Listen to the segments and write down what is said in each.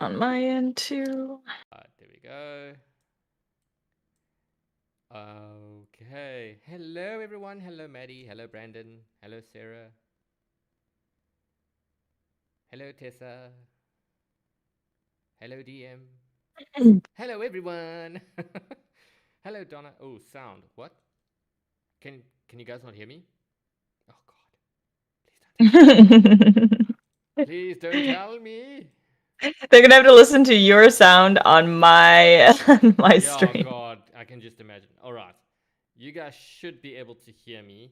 on my end too. There we go. Okay. Hello, everyone. Hello, Maddie. Hello, Brandon. Hello, Sarah. Hello, Tessa. Hello, DM. Hello, everyone. Hello, Donna. Oh, sound. What? Can you guys not hear me? Oh God! Please don't tell me. They're gonna have to listen to your sound on my my Yeah, oh stream. God, I can just imagine. All right, you guys should be able to hear me.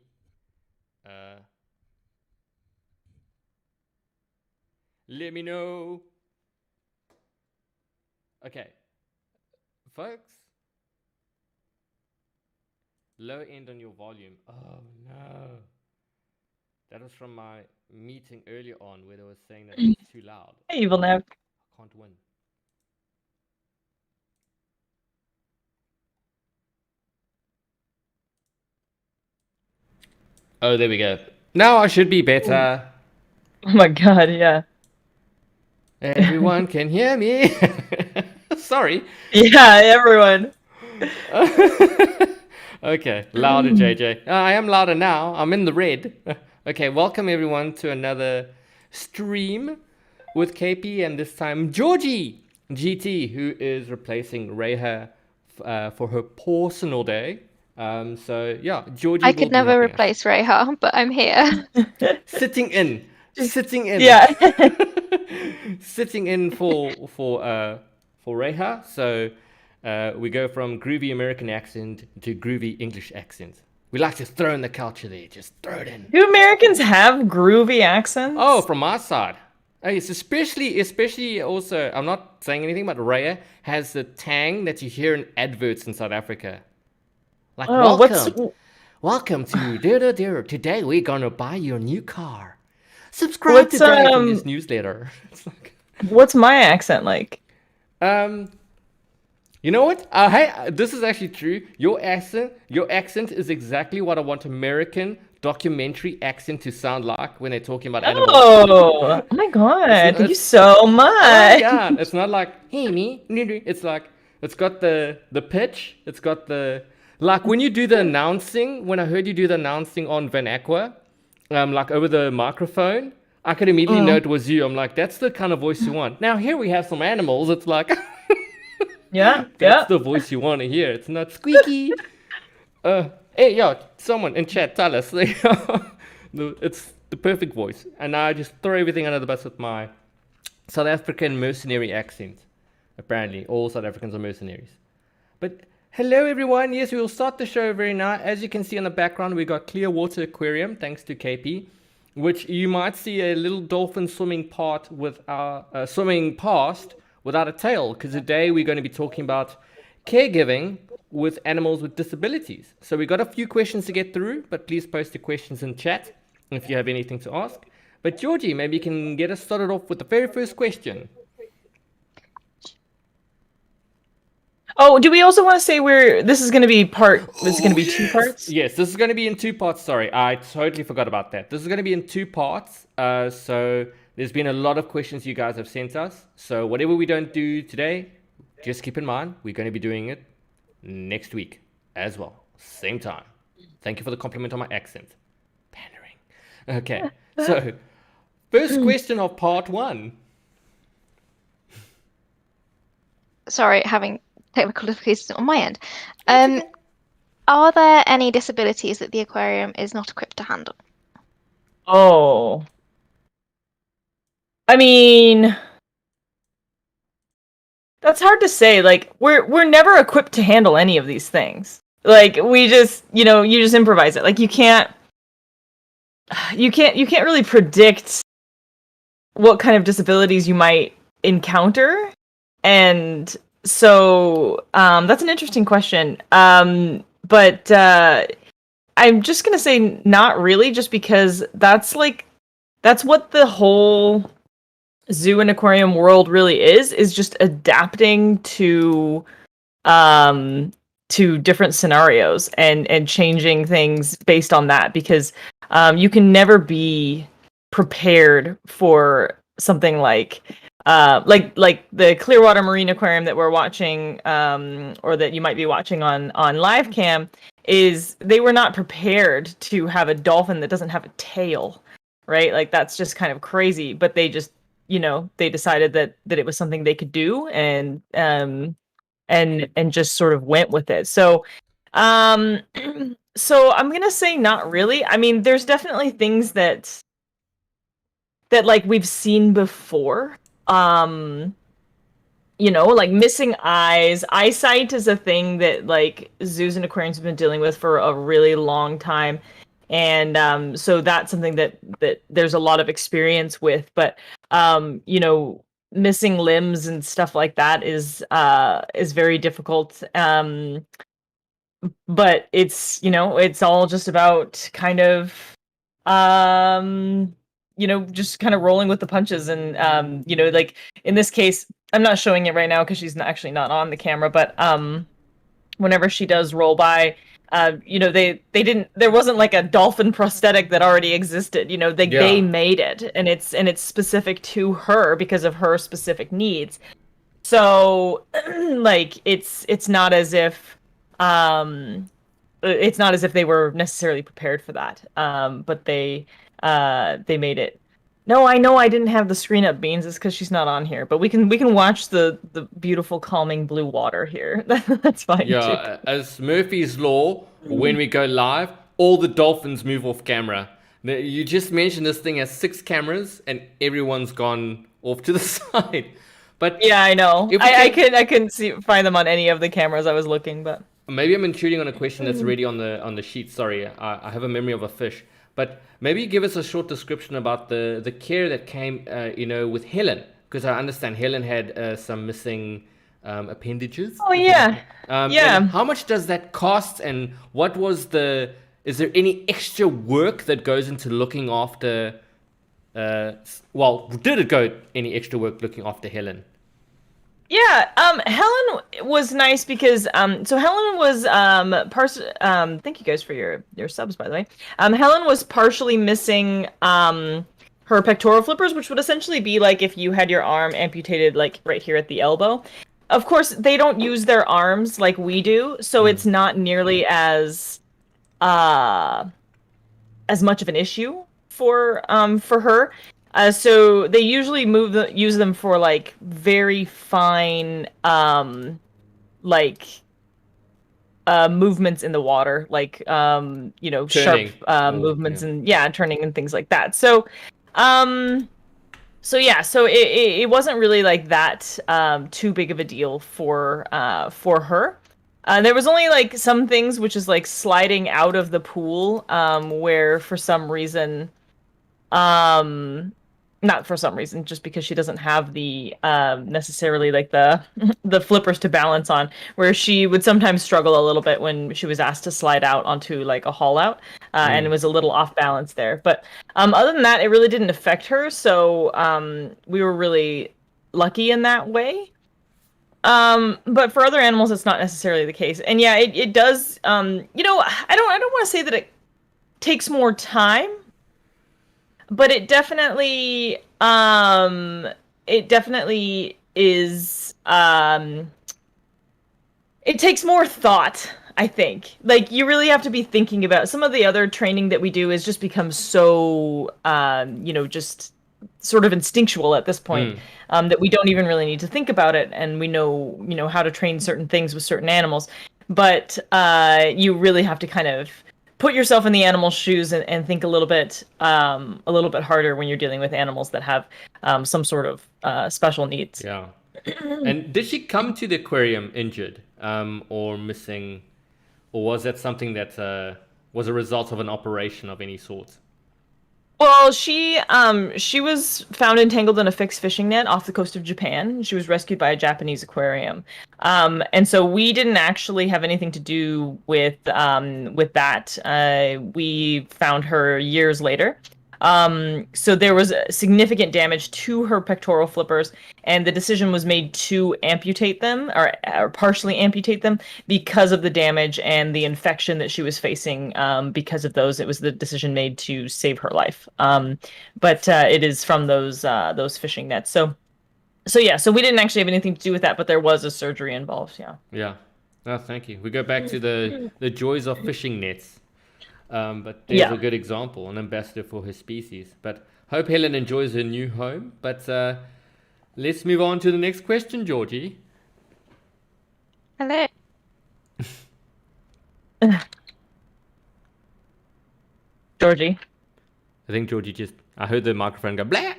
Let me know. Okay, folks. Low end on your volume. Oh no. That was from my meeting earlier on where they were saying that it was too loud. Hey, Evil Nav. I can't win. Oh, there we go. Now I should be better. Oh my god, yeah. Everyone can hear me. Sorry. Yeah, everyone. Okay, louder, JJ. I am louder now. I'm in the red. Okay, welcome everyone to another stream with KP, and this time GeorgieGT, who is replacing Reha for her personal day. So yeah, Georgie I will could be never helping us. replace Reha, but I'm here. Sitting in. Yeah. Sitting in for Reha. So we go from groovy American accent to groovy English accent. We like to throw in the culture there. Just throw it in. Do Americans have groovy accents? Oh, from my side. It's especially also, I'm not saying anything, but Raya has the tang that you hear in adverts in South Africa. Like, Oh, welcome to today we're gonna buy your new car. Subscribe today for this newsletter. It's like, what's my accent like? You know what? Hey, this is actually true. Your accent is exactly what I want American documentary accent to sound like when they're talking about animals. Oh my god! Thank you so much. Oh yeah, it's not like hey me. It's like it's got the pitch. It's got the like when you do the announcing. When I heard you do the announcing on Van Aqua, like over the microphone, I could immediately know it was you. I'm like, that's the kind of voice you want. Now here we have some animals. It's like. Yeah, that's the voice you want to hear. It's not squeaky. Hey, yo, someone in chat, tell us. It's the perfect voice. And now I just throw everything under the bus with my South African mercenary accent. Apparently, all South Africans are mercenaries. But hello, everyone. Yes, we will start the show very now. As you can see in the background, we got Clearwater Aquarium, thanks to KP, which you might see a little dolphin swimming past without a tail, because today we're going to be talking about caregiving with animals with disabilities. So we got a few questions to get through, but please post your questions in chat if you have anything to ask. But Georgie, maybe you can get us started off with the very first question. Oh, do we also want to say this is going to be two parts? Yes, this is going to be in two parts. Sorry, I totally forgot about that. This is going to be in two parts. So there's been a lot of questions you guys have sent us. So whatever we don't do today, just keep in mind, we're going to be doing it next week as well. Same time. Thank you for the compliment on my accent. Pandering. Okay, so first question of part one. Sorry, having technical difficulties on my end. Are there any disabilities that the aquarium is not equipped to handle? Oh. I mean, that's hard to say. Like, we're never equipped to handle any of these things. Like, we just, you just improvise it. Like, you can't really predict what kind of disabilities you might encounter. And so, that's an interesting question. But I'm just gonna say not really, just because that's what the whole zoo and aquarium world really is just adapting to different scenarios and changing things based on that, because you can never be prepared for something like like the Clearwater Marine Aquarium that we're watching, or that you might be watching on live cam, is they were not prepared to have a dolphin that doesn't have a tail, right? Like that's just kind of crazy. But they just, they decided that it was something they could do, and just sort of went with it. So, um, so I'm gonna say not really. I mean, there's definitely things that like we've seen before. Like missing eyes. Eyesight is a thing that like zoos and aquariums have been dealing with for a really long time. And so that's something that there's a lot of experience with. But missing limbs and stuff like that is very difficult. But it's all just about kind of just kind of rolling with the punches. And like in this case, I'm not showing it right now because she's actually not on the camera, but whenever she does roll by, they didn't, there wasn't like a dolphin prosthetic that already existed. They made it, and it's specific to her because of her specific needs. So like it's not as if they were necessarily prepared for that. But they made it. No, I know I didn't have the screen up, Beans. It's because she's not on here. But we can watch the beautiful, calming blue water here. That's fine too. Yeah, as Murphy's Law, when we go live, all the dolphins move off camera. Now, you just mentioned this thing has 6 cameras, and everyone's gone off to the side. But yeah, I know. I couldn't find them on any of the cameras I was looking, but maybe I'm intruding on a question that's already on the sheet. Sorry, I have a memory of a fish. But maybe give us a short description about the care that came, with Helen, because I understand Helen had some missing appendages. Oh yeah, yeah. And how much does that cost? And what was is there any extra work that goes into looking after? Did it go any extra work looking after Helen? Yeah, Helen was nice because so Helen was thank you guys for your subs, by the way. Helen was partially missing her pectoral flippers, which would essentially be like if you had your arm amputated like right here at the elbow. Of course, they don't use their arms like we do, so it's not nearly as much of an issue for her. So they usually use them for like very fine movements in the water, like Turning. sharp movements, and turning and things like that. So it wasn't really like that too big of a deal for her. There was only like some things, which is like sliding out of the pool, where for some reason, not for some reason, just because she doesn't have the necessarily like the the flippers to balance on, where she would sometimes struggle a little bit when she was asked to slide out onto like a haul out, and it was a little off balance there. But other than that, it really didn't affect her. So we were really lucky in that way. But for other animals, it's not necessarily the case. And yeah, it does. I don't want to say that it takes more time, but it definitely is. It takes more thought, I think. Like you really have to be thinking about some of the other training that we do is just becomes so just sort of instinctual at this point, that we don't even really need to think about it, and we know how to train certain things with certain animals. But you really have to kind of put yourself in the animal's shoes and think a little bit harder when you're dealing with animals that have some sort of special needs. Yeah. And did she come to the aquarium injured, or missing, or was that something that was a result of an operation of any sort? Well, she was found entangled in a fixed fishing net off the coast of Japan. She was rescued by a Japanese aquarium, and so we didn't actually have anything to do with that. We found her years later. So there was significant damage to her pectoral flippers, and the decision was made to amputate them or partially amputate them because of the damage and the infection that she was facing. Because of those, it was the decision made to save her life. But it is from those fishing nets. So So yeah, so we didn't actually have anything to do with that, but there was a surgery involved. Yeah. Yeah. No, thank you. We go back to the joys of fishing nets. But there's Yeah. a good example, an ambassador for her species. But hope Helen enjoys her new home. But let's move on to the next question, Georgie. Hello. Georgie. I think Georgie I heard the microphone go blah.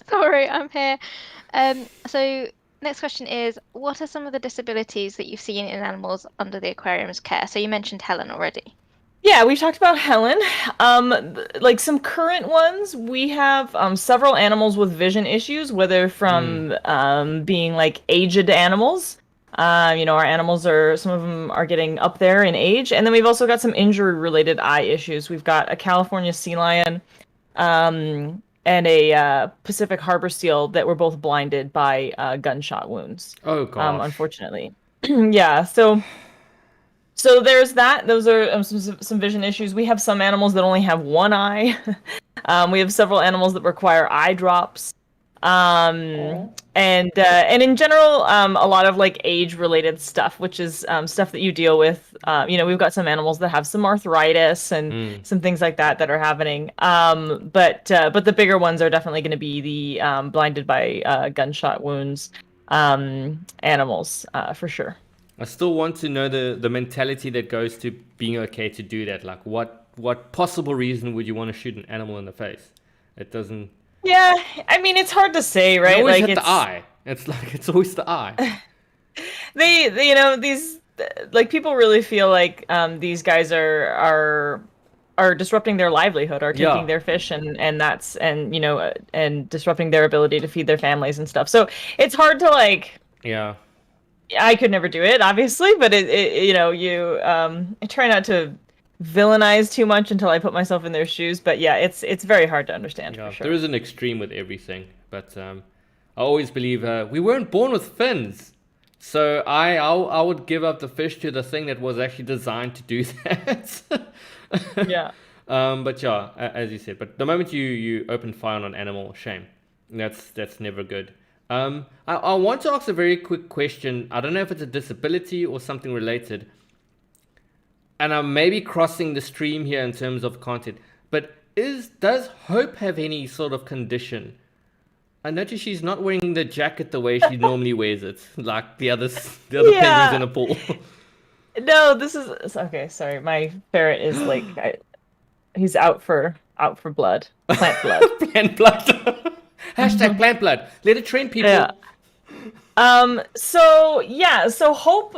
Sorry, I'm here. So next question is, what are some of the disabilities that you've seen in animals under the aquarium's care? So you mentioned Helen already. Yeah, we talked about Helen. Like some current ones, we have several animals with vision issues, whether from being like aged animals. Our animals some of them are getting up there in age, and then we've also got some injury-related eye issues. We've got a California sea lion, and a Pacific harbor seal that were both blinded by gunshot wounds. Oh gosh. Unfortunately, yeah. So there's that. Those are some vision issues. We have some animals that only have one eye. We have several animals that require eye drops. And in general, a lot of like age-related stuff, which is stuff that you deal with. We've got some animals that have some arthritis and some things like that are happening. But the bigger ones are definitely going to be the blinded by gunshot wounds animals for sure. I still want to know the mentality that goes to being okay to do that. Like what possible reason would you want to shoot an animal in the face? It doesn't. Yeah, I mean it's hard to say, right? You always Like hit the eye. It's always the eye. they these like people really feel like these guys are disrupting their livelihood, are taking their fish and disrupting their ability to feed their families and stuff. So it's hard to like. Yeah. I could never do it, obviously, but I try not to villainize too much until I put myself in their shoes. But yeah, it's very hard to understand for sure. There is an extreme with everything, but I always believe we weren't born with fins, so I would give up the fish to the thing that was actually designed to do that. Yeah. But yeah, as you said, but the moment you open fire on an animal, shame. That's never good. I want to ask a very quick question. I don't know if it's a disability or something related. And I'm maybe crossing the stream here in terms of content. But does Hope have any sort of condition? I notice she's not wearing the jacket the way she normally wears it, like the other penguins in the pool. No, this is okay. Sorry, my ferret is like he's out for blood, plant blood, plant blood. Hashtag plant blood. Let it train people. Yeah. So Hope.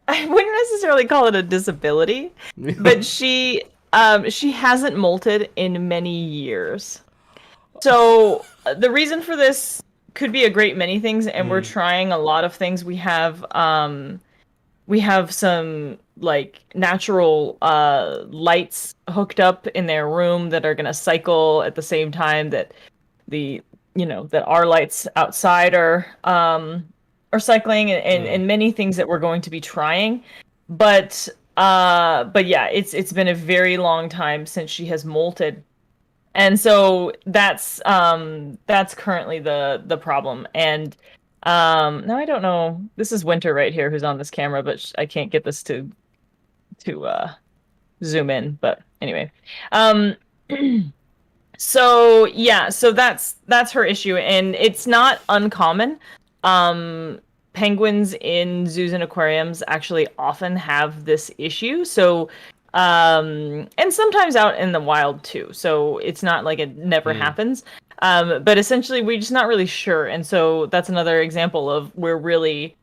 I wouldn't necessarily call it a disability, but she hasn't molted in many years. So the reason for this could be a great many things, and we're trying a lot of things. We have some like natural lights hooked up in their room that are gonna cycle at the same time that that our lights outside are cycling, and many things that we're going to be trying. But yeah, it's been a very long time since she has molted. And so that's currently the problem. And now I don't know. This is Winter right here who's on this camera, but I can't get this to zoom in. But anyway, so yeah, so that's her issue, and it's not uncommon. Penguins in zoos and aquariums actually often have this issue. So and sometimes out in the wild too. So it's not like it never happens. But essentially we're just not really sure. And so that's another example of we're really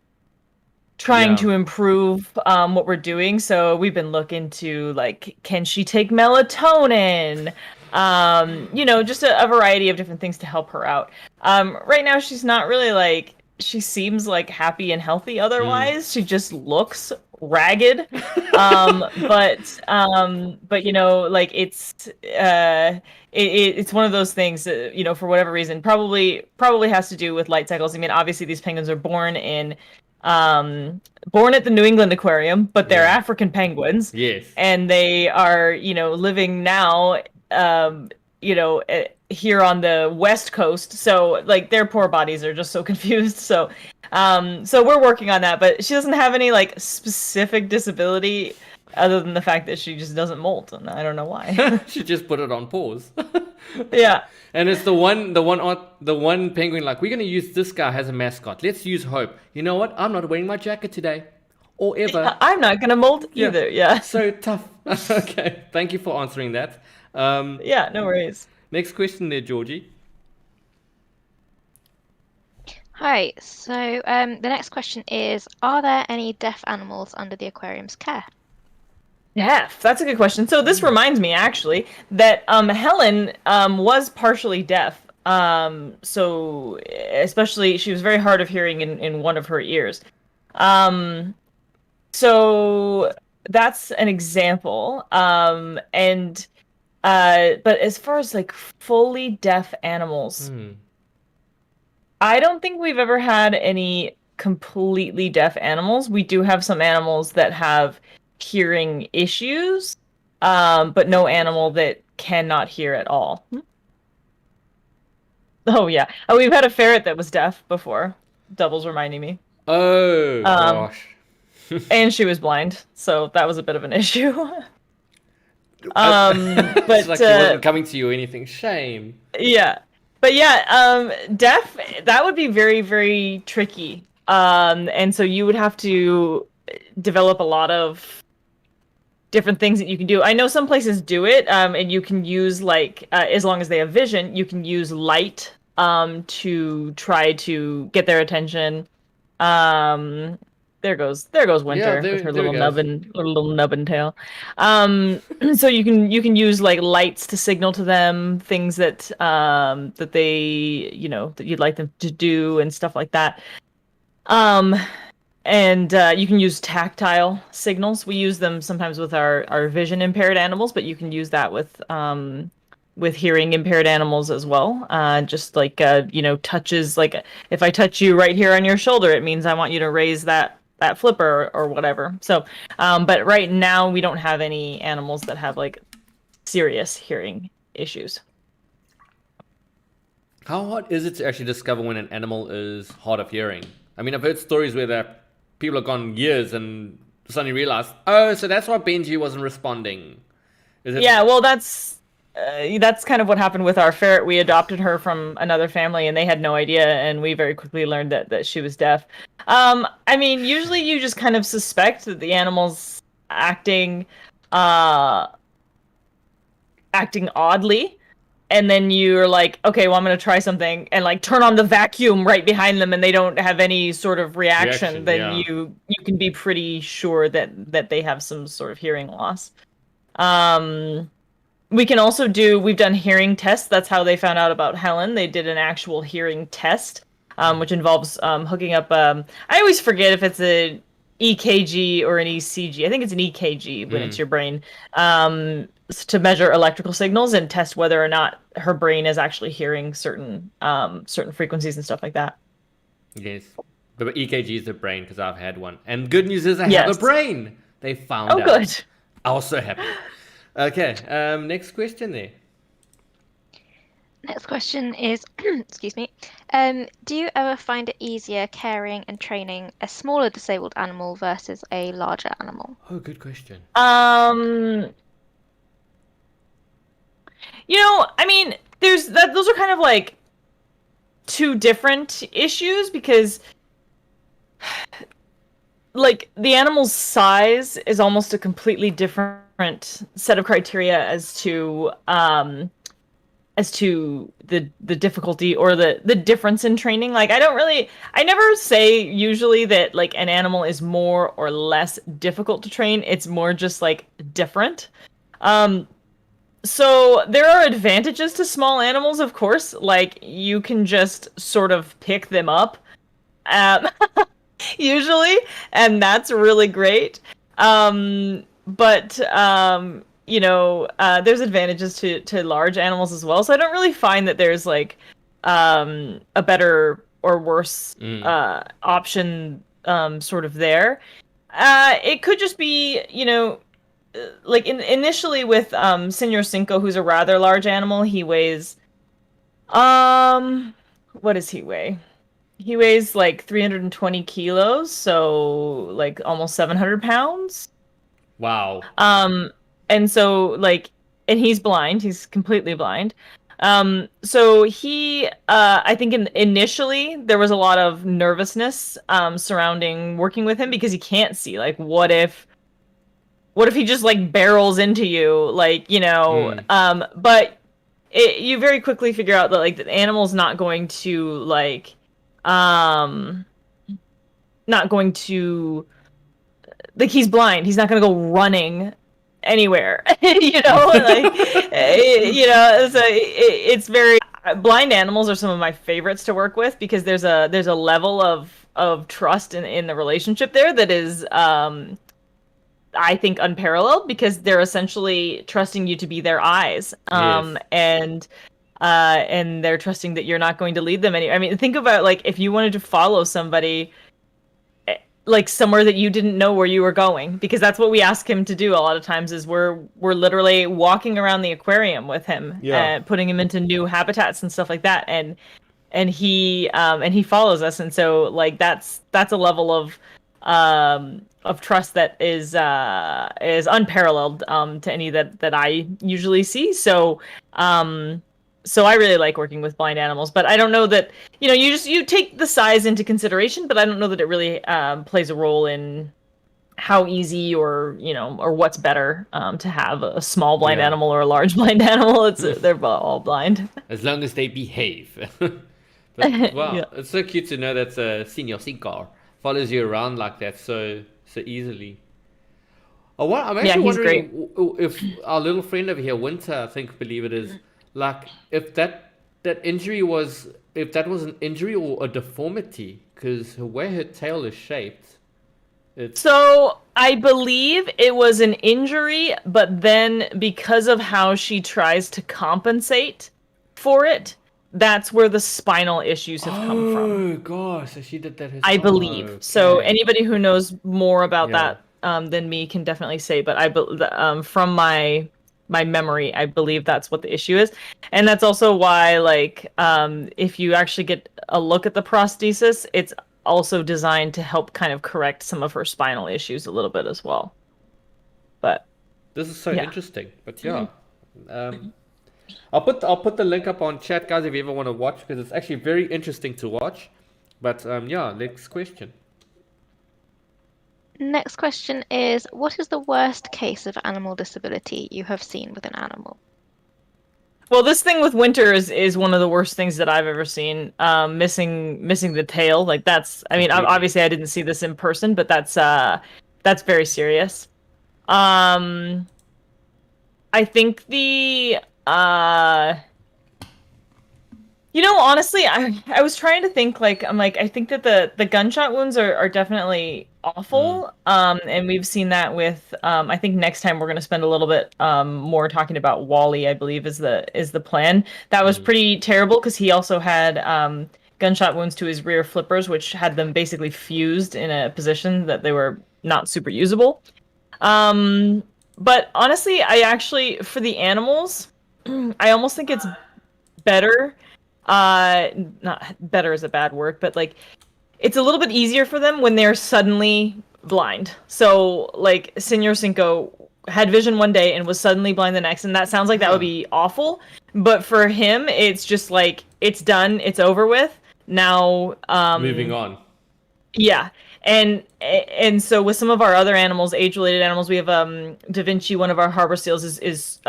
trying to improve what we're doing. So we've been looking to like, can she take melatonin? Just a variety of different things to help her out. Right now she's not really like, she seems like happy and healthy otherwise. She just looks ragged. But like it's one of those things that, for whatever reason, probably has to do with light cycles. I mean, obviously these penguins are born at the New England Aquarium, but they're African penguins. Yes. And they are, living now here on the West Coast. So like their poor bodies are just so confused. So so we're working on that, but she doesn't have any like specific disability other than the fact that she just doesn't molt, and I don't know why. She just put it on pause. Yeah. And it's the one penguin like, we're gonna use this guy as a mascot. Let's use Hope. You know what? I'm not wearing my jacket today. Or ever. I'm not gonna molt either. Yeah. So tough. Okay. Thank you for answering that. Yeah, no worries. Next question there, Georgie. Hi. So the next question is: are there any deaf animals under the aquarium's care? Deaf. That's a good question. So this reminds me actually that Helen was partially deaf. So especially she was very hard of hearing in one of her ears. So that's an example. And but as far as like fully deaf animals, I don't think we've ever had any completely deaf animals. We do have some animals that have hearing issues, but no animal that cannot hear at all. Oh yeah. Oh, we've had a ferret that was deaf before. Double's reminding me. Oh gosh. And she was blind, so that was a bit of an issue. But It's like he wasn't coming to you or anything. Shame. yeah. But yeah, deaf, that would be very, very tricky. And so you would have to develop a lot of different things that you can do. I know some places do it, and you can use like, as long as they have vision, you can use light to try to get their attention. There goes Winter with her little nubbin tail. So you can use like lights to signal to them things that that they that you'd like them to do and stuff like that. And you can use tactile signals. We use them sometimes with our vision impaired animals, but you can use that with hearing impaired animals as well. Just like touches. Like if I touch you right here on your shoulder, it means I want you to raise that flipper or whatever. So, but right now we don't have any animals that have like serious hearing issues. How hard is it to actually discover when an animal is hard of hearing? I mean, I've heard stories where people have gone years and suddenly realize, oh, so that's why Benji wasn't responding. Yeah, well, that's kind of what happened with our ferret. We adopted her from another family, and they had no idea, and we very quickly learned that she was deaf. I mean, usually you just kind of suspect that the animal's acting oddly, and then you're like, okay, well, I'm gonna try something, and like turn on the vacuum right behind them, and they don't have any sort of reaction. Then you can be pretty sure that they have some sort of hearing loss. We can also we've done hearing tests. That's how they found out about Helen. They did an actual hearing test, which involves hooking up, I always forget if it's an EKG or an ECG. I think it's an EKG when it's your brain, to measure electrical signals and test whether or not her brain is actually hearing certain frequencies and stuff like that. Yes. But EKG is the brain, because I've had one. And good news is I have a brain. They found out. Oh, good. I was so happy. Okay, next question there. Next question is, excuse me, do you ever find it easier caring and training a smaller disabled animal versus a larger animal? Oh, good question. I mean, those are kind of like two different issues, because like the animal's size is almost a completely different set of criteria as to the difficulty or the difference in training. Like I never say usually that like an animal is more or less difficult to train. It's more just like different. So there are advantages to small animals, of course. Like you can just sort of pick them up, usually, and that's really great. But there's advantages to large animals as well. So I don't really find that there's like a better or worse option sort of there. It could just be, like initially with Senor Cinco, who's a rather large animal, he weighs what does he weigh? He weighs like 320 kilos, so like almost 700 pounds. Wow. Um, and so like, and he's blind. He's completely blind. So I think initially there was a lot of nervousness surrounding working with him because he can't see. Like, what if he just like barrels into you, like, Mm. but you very quickly figure out that like the animal's not going to um, not going to he's blind. He's not going to go running anywhere, so it's very blind animals are some of my favorites to work with because there's a level of trust in the relationship there that is I think unparalleled because they're essentially trusting you to be their eyes. Yes. And they're trusting that you're not going to lead them I mean, think about like if you wanted to follow somebody like somewhere that you didn't know where you were going, because that's what we ask him to do a lot of times is we're literally walking around the aquarium with him Yeah. and putting him into new habitats and stuff like that, and he follows us, and so like that's a level of trust that is unparalleled to any that I usually see. So I really like working with blind animals, but I don't know that you take the size into consideration, but I don't know that it really plays a role in how easy or what's better to have a small blind Yeah. animal or a large blind animal. They're all blind. As long as they behave. But Yeah. wow, it's so cute to know that Senior Sincar follows you around like that so easily. Oh, I'm Yeah, actually he's wondering great. if our little friend over here, Winter, I think, believe it is, like if that injury was if that was an injury or a deformity, because the way her tail is shaped, it's So I believe it was an injury, but then because of how she tries to compensate for it, that's where the spinal issues have come from. oh gosh, so she did that I herself. believe. So Okay, anybody who knows more about yeah. that than me can definitely say, but from my memory, I believe that's what the issue is. And that's also why like if you actually get a look at the prosthesis, it's also designed to help kind of correct some of her spinal issues a little bit as well. But This is so yeah. interesting. But yeah, um, I'll put the link up on chat, guys, if you ever want to watch, because it's actually very interesting to watch. But yeah, next question. Next question is, what is the worst case of animal disability you have seen with an animal? Well, this thing with Winter is one of the worst things that I've ever seen. Missing the tail, like that's. I mean, Completely. obviously I didn't see this in person, but that's very serious. Um, I think honestly, I was trying to think like I'm like I think that the gunshot wounds are definitely Mm, awful. And we've seen that with I think next time we're gonna spend a little bit more talking about Wally, I believe is the plan. That was mm. pretty terrible because he also had gunshot wounds to his rear flippers, which had them basically fused in a position that they were not super usable. Um, but honestly, I actually for the animals, I almost think it's better not better is a bad word, but like it's a little bit easier for them when they're suddenly blind. So like Senor Cinco had vision one day and was suddenly blind the next, and that sounds like that would Huh. be awful, but for him it's just like it's done, it's over with now. Moving on. Yeah. And so with some of our other animals, age-related animals, we have Da Vinci, one of our harbor seals, is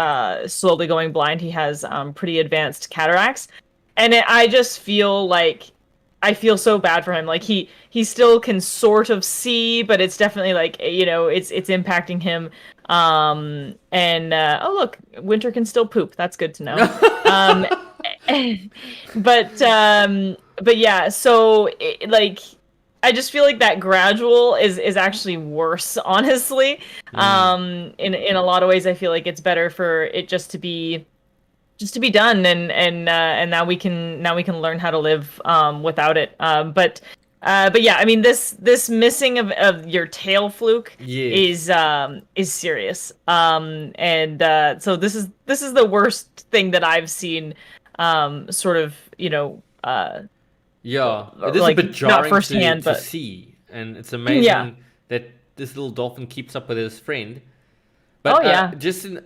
slowly going blind. He has pretty advanced cataracts, and I just feel like I feel so bad for him. Like he still can sort of see, but it's definitely like it's impacting him. And oh look, Winter can still poop. That's good to know. Um, but yeah, so like I just feel like that gradual is actually worse, honestly. Mm. In a lot of ways, I feel like it's better for it just to be done, and now we can learn how to live without it. But But yeah, I mean this missing of your tail fluke Yes. is serious. And so this is the worst thing that I've seen, sort of, Yeah, it is a bit like not jarring firsthand, to but see, and it's yeah. amazing that this little dolphin keeps up with his friend. Oh But yeah.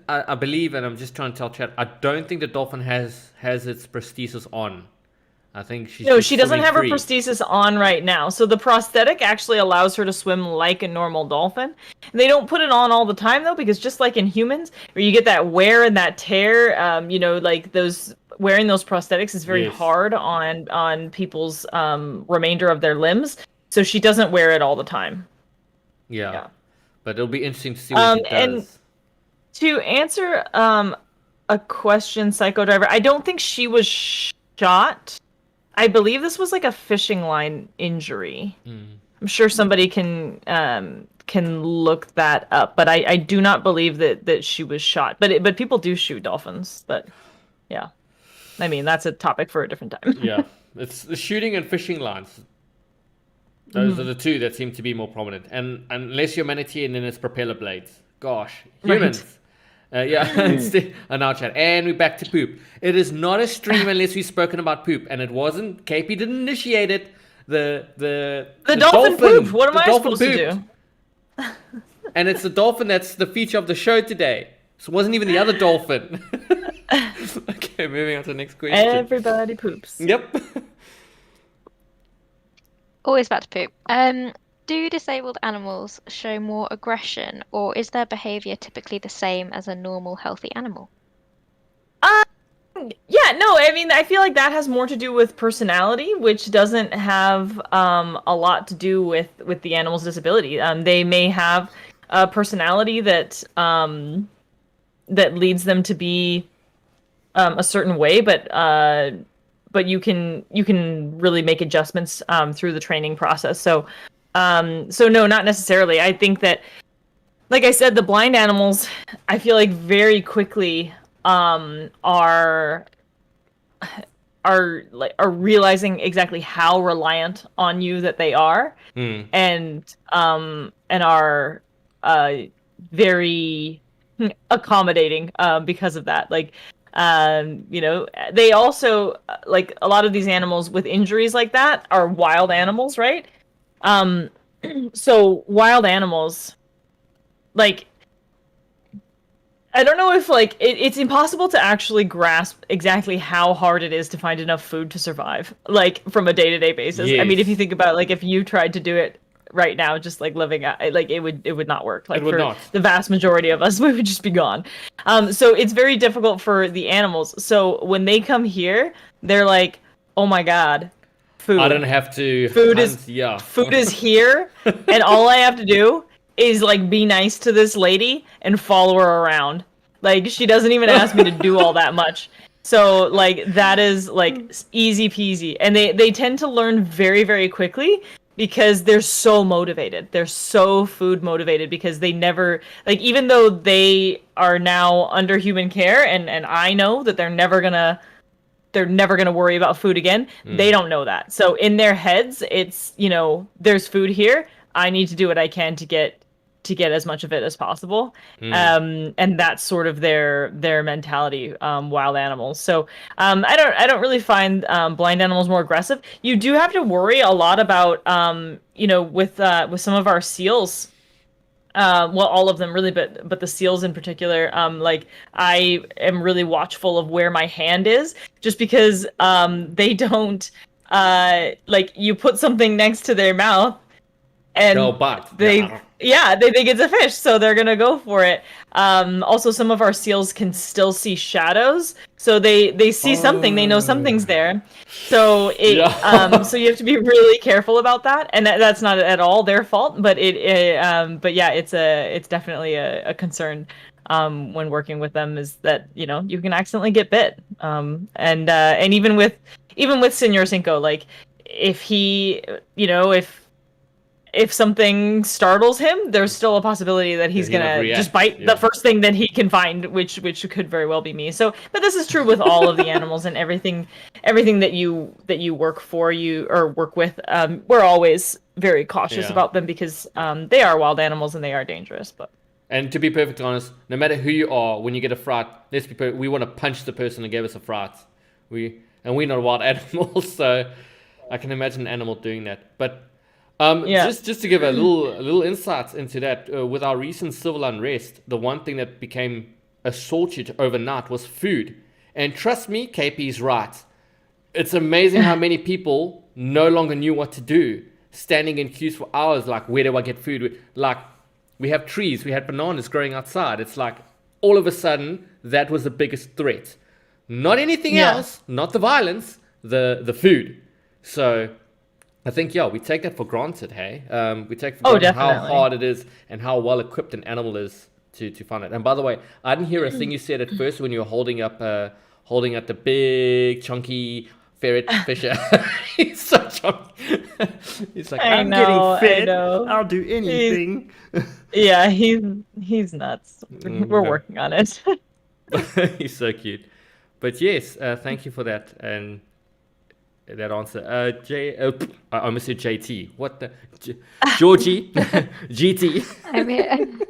I believe, and I'm just trying to tell Chad, I don't think the dolphin has its prosthesis on. I think she's No, just she doesn't swimming have her free. prosthesis on right now. So the prosthetic actually allows her to swim like a normal dolphin. And they don't put it on all the time though, because just like in humans, where you get that wear and that tear, like those wearing those prosthetics is very Yes. hard on people's remainder of their limbs. So she doesn't wear it all the time. Yeah, Yeah. but it'll be interesting to see when she And does. to answer a question, Psycho Driver, I don't think she was shot. I believe this was like a fishing line injury. I'm sure somebody can look that up, but I do not believe that she was shot. But people do shoot dolphins. But yeah, I mean that's a topic for a different time. Yeah, it's the shooting and fishing lines. Those are the two that seem to be more prominent. And unless you're manatee, and then it's propeller blades. Gosh, Right. humans. Yeah, and now chat. And we're back to poop. It is not a stream unless we've spoken about poop. And it wasn't, KP didn't initiate it. The Dolphin pooped. What am the I dolphin supposed to pooped. do? And it's the dolphin that's the feature of the show today. So it wasn't even the other dolphin. Okay, moving on to the next question. Everybody poops. Yep. Always about to poop. Do disabled animals show more aggression, or is their behavior typically the same as a normal, healthy animal? Yeah, no, I mean, I feel like that has more to do with personality, which doesn't have a lot to do with the animal's disability. They may have a personality that leads them to be a certain way, but you can really make adjustments through the training process. So no, not necessarily. I think that, like I said, the blind animals, I feel like very quickly are realizing exactly how reliant on you that they are, and are very accommodating because of that. Like, they also, like a lot of these animals with injuries like that are wild animals, right? Um, so wild animals, like, I don't know if like it's impossible to actually grasp exactly how hard it is to find enough food to survive, like from a day-to-day basis. I mean, if you Yes. think about like if you tried to do it right now, just like living out, like it would not work. Like It would for not. the vast majority of us, we would just be gone. So it's very difficult for the animals. So when they come here, they're like, "Oh my God, food! I don't have to Food hunt, is yeah. food is here, and all I have to do is like be nice to this lady and follow her around. Like she doesn't even ask me to do all that much. So like that is like easy peasy. And they tend to learn very, very quickly because they're so motivated. They're so food motivated because they never, like, even though they are now under human care, and I know that they're never gonna worry about food again. They don't know that. So in their heads, it's, there's food here. I need to do what I can to get as much of it as possible. And that's sort of their mentality. Wild animals. So I don't really find blind animals more aggressive. You do have to worry a lot about with some of our seals. Well, all of them really, but the seals in particular. Like I am really watchful of where my hand is, just because they don't like you put something next to their mouth They'll and bite. they they think it's a fish, so they're gonna go for it. Also, some of our seals can still see shadows, so they see something, they know something's there. So so you have to be really careful about that, and that's not at all their fault, but but yeah, it's definitely a concern when working with them, is that you can accidentally get bit. And even with Senor Cinco, like if he if if something startles him, there's still a possibility that he's He'll gonna react, just bite yeah. the first thing that he can find, which could very well be me. So, but this is true with all of the animals and everything that you work for, you or work with. We're always very cautious Yeah. about them because they are wild animals and they are dangerous. But And to be perfectly honest, no matter who you are, when you get a fright, we want to punch the person who gave us a fright. We're not wild animals, so I can imagine an animal doing that. But yeah, just to give a little insight into that, with our recent civil unrest, the one thing that became a shortage overnight was food. And trust me, KP's right. It's amazing how many people no longer knew what to do, standing in queues for hours. Like, where do I get food? Like, we have trees, we had bananas growing outside. It's like all of a sudden that was the biggest threat. Not anything Yeah. else, not the violence, the food. So I think, yeah, we take that for granted, hey? We take for granted how definitely. hard it is and how well equipped an animal is to find it. And by the way, I didn't hear a thing you said at first when you were holding up the big chunky ferret fisher. He's so chunky. He's like, I I'm know, I getting fed. know. I'll do anything. yeah, he's nuts. We're Okay. working on it. He's so cute. But yes, thank you for that and that answer. I almost said JT. What the? Georgie GT. I mean,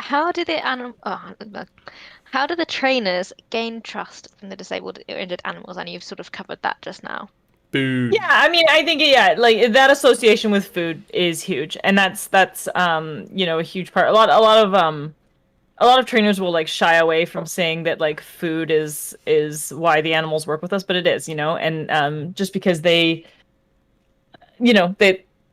how do the how do the trainers gain trust from the disabled or injured animals? And you've sort of covered that just now. Boo. Yeah, I mean, I think like that association with food is huge, and that's a huge part. A lot of trainers will like shy away from saying that like food is why the animals work with us, but it is, and just because they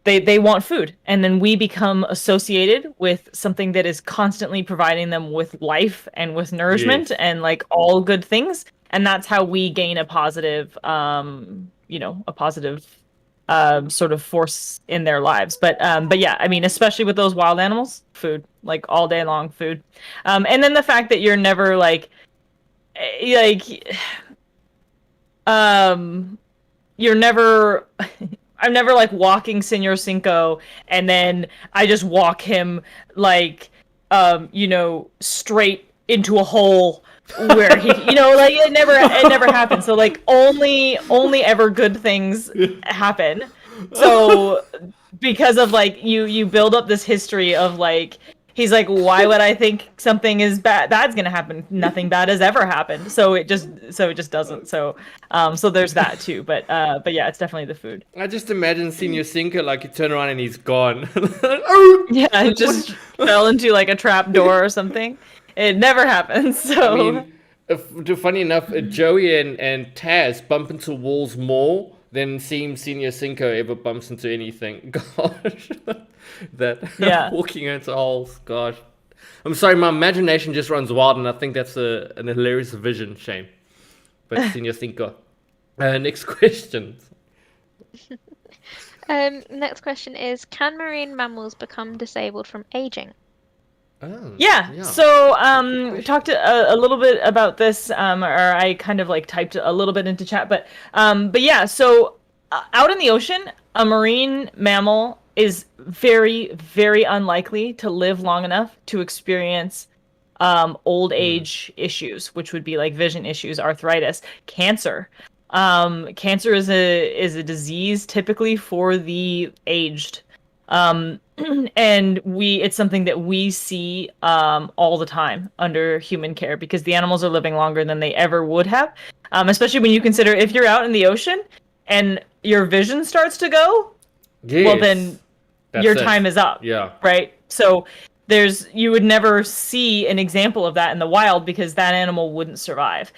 they want food, and then we become associated with something that is constantly providing them with life and with nourishment Yes. and like all good things, and that's how we gain a positive sort of force in their lives. But yeah, I mean, especially with those wild animals, food, like all day long food. And then the fact that you're never like you're never I'm never like walking Senor Cinco and then I just walk him like straight into a hole where he like it never happens. So like only ever good things happen. So because of like you build up this history of like he's like, why would I think something is bad's gonna happen? Nothing bad has ever happened. So it just doesn't. So so there's that too. But yeah, it's definitely the food. I just imagine Senior Sinker, like you turn around and he's gone. Yeah, it just fell into like a trap door or something. It never happens. So I mean, funny enough, Joey and Taz bump into walls more than seems Senior Cinco ever bumps into anything. Gosh, that walking into holes. Gosh, I'm sorry, my imagination just runs wild, and I think that's an hilarious vision. Shame, but Senior Cinco. Next question. Next question is: can marine mammals become disabled from aging? Oh, yeah. So we talked a little bit about this, or I kind of like typed a little bit into chat, but yeah. So out in the ocean, a marine mammal is very, very unlikely to live long enough to experience old age issues, which would be like vision issues, arthritis, cancer. Cancer is a disease typically for the aged. And it's something that we see all the time under human care because the animals are living longer than they ever would have. Especially when you consider if you're out in the ocean and your vision starts to go, well then your time is up. Yeah. Right? So you would never see an example of that in the wild because that animal wouldn't survive.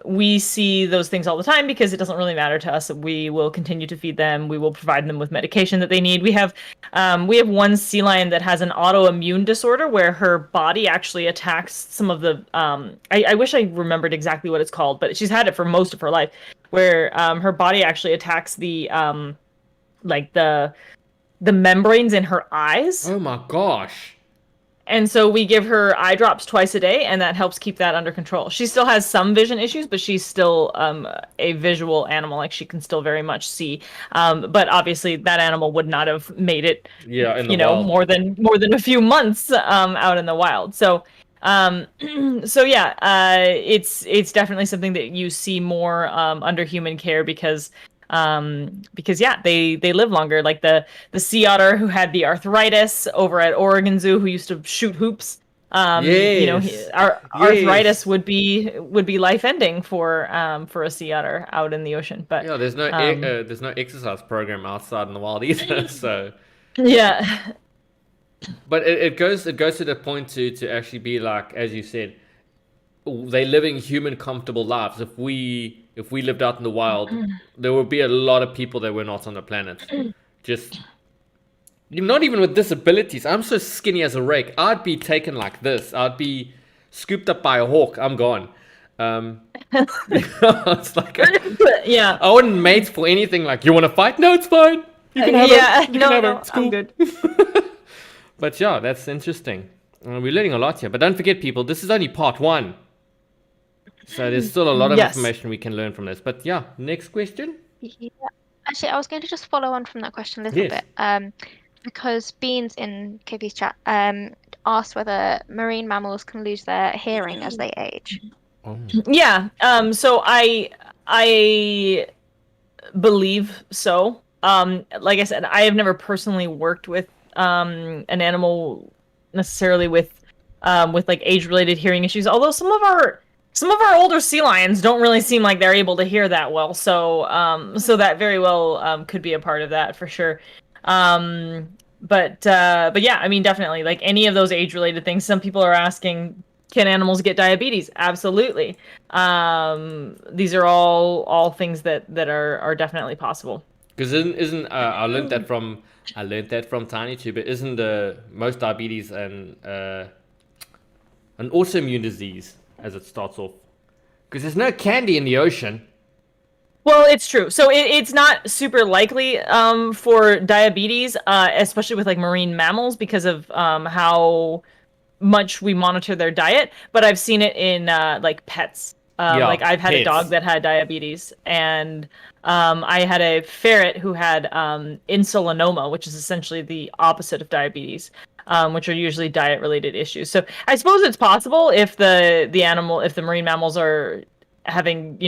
We see those things all the time because it doesn't really matter to us. We will continue to feed them. We will provide them with medication that they need. We have one sea lion that has an autoimmune disorder where her body actually attacks some of the I wish I remembered exactly what it's called, but she's had it for most of her life, where her body actually attacks the like the membranes in her eyes. Oh my gosh. And so we give her eye drops twice a day, and that helps keep that under control. She still has some vision issues, but she's still a visual animal. Like she can still very much see. But obviously, that animal would not have made it, Yeah, in the wild. more than a few months out in the wild. So, so yeah, it's definitely something that you see more under human care because yeah, they live longer. Like the sea otter who had the arthritis over at Oregon Zoo, who used to shoot hoops. Yes. Arthritis would be life ending for a sea otter out in the ocean. But Yeah, there's no exercise program outside in the wild either. So, yeah, but it goes to the point to actually be like, as you said, they're living human comfortable lives. If we lived out in the wild, there would be a lot of people that were not on the planet. Just not even with disabilities. I'm so skinny as a rake. I'd be taken like this. I'd be scooped up by a hawk. I'm gone. It's like yeah. I wouldn't mate for anything. Like, you want to fight? No, it's fine. You can have Yeah, her. You can have her. no, It's cool. I'm good. But yeah, that's interesting. We're learning a lot here. But don't forget, people, this is only part 1. So there's still a lot of Yes. information we can learn from this. But yeah, next question. Yeah. Actually, I was going to just follow on from that question a little Yes. bit, because Beans in KP's chat asked whether marine mammals can lose their hearing as they age. Oh. Yeah. So I believe so. Like I said, I have never personally worked with an animal necessarily with like age-related hearing issues. Although some of our older sea lions don't really seem like they're able to hear that well. So so that very well could be a part of that for sure. But yeah, I mean, definitely, like any of those age-related things. Some people are asking, can animals get diabetes? Absolutely. These are all things that are definitely possible. Because isn't I learned that from Tiny too, but isn't the most diabetes an autoimmune disease as it starts off? Because there's no candy in the ocean. Well, it's true. So it's not super likely for diabetes, especially with like marine mammals, because of how much we monitor their diet. But I've seen it in like pets. Yeah, like I've had a pets. dog that had diabetes, and I had a ferret who had insulinoma, which is essentially the opposite of diabetes, which are usually diet-related issues. So I suppose it's possible if the marine mammals are having,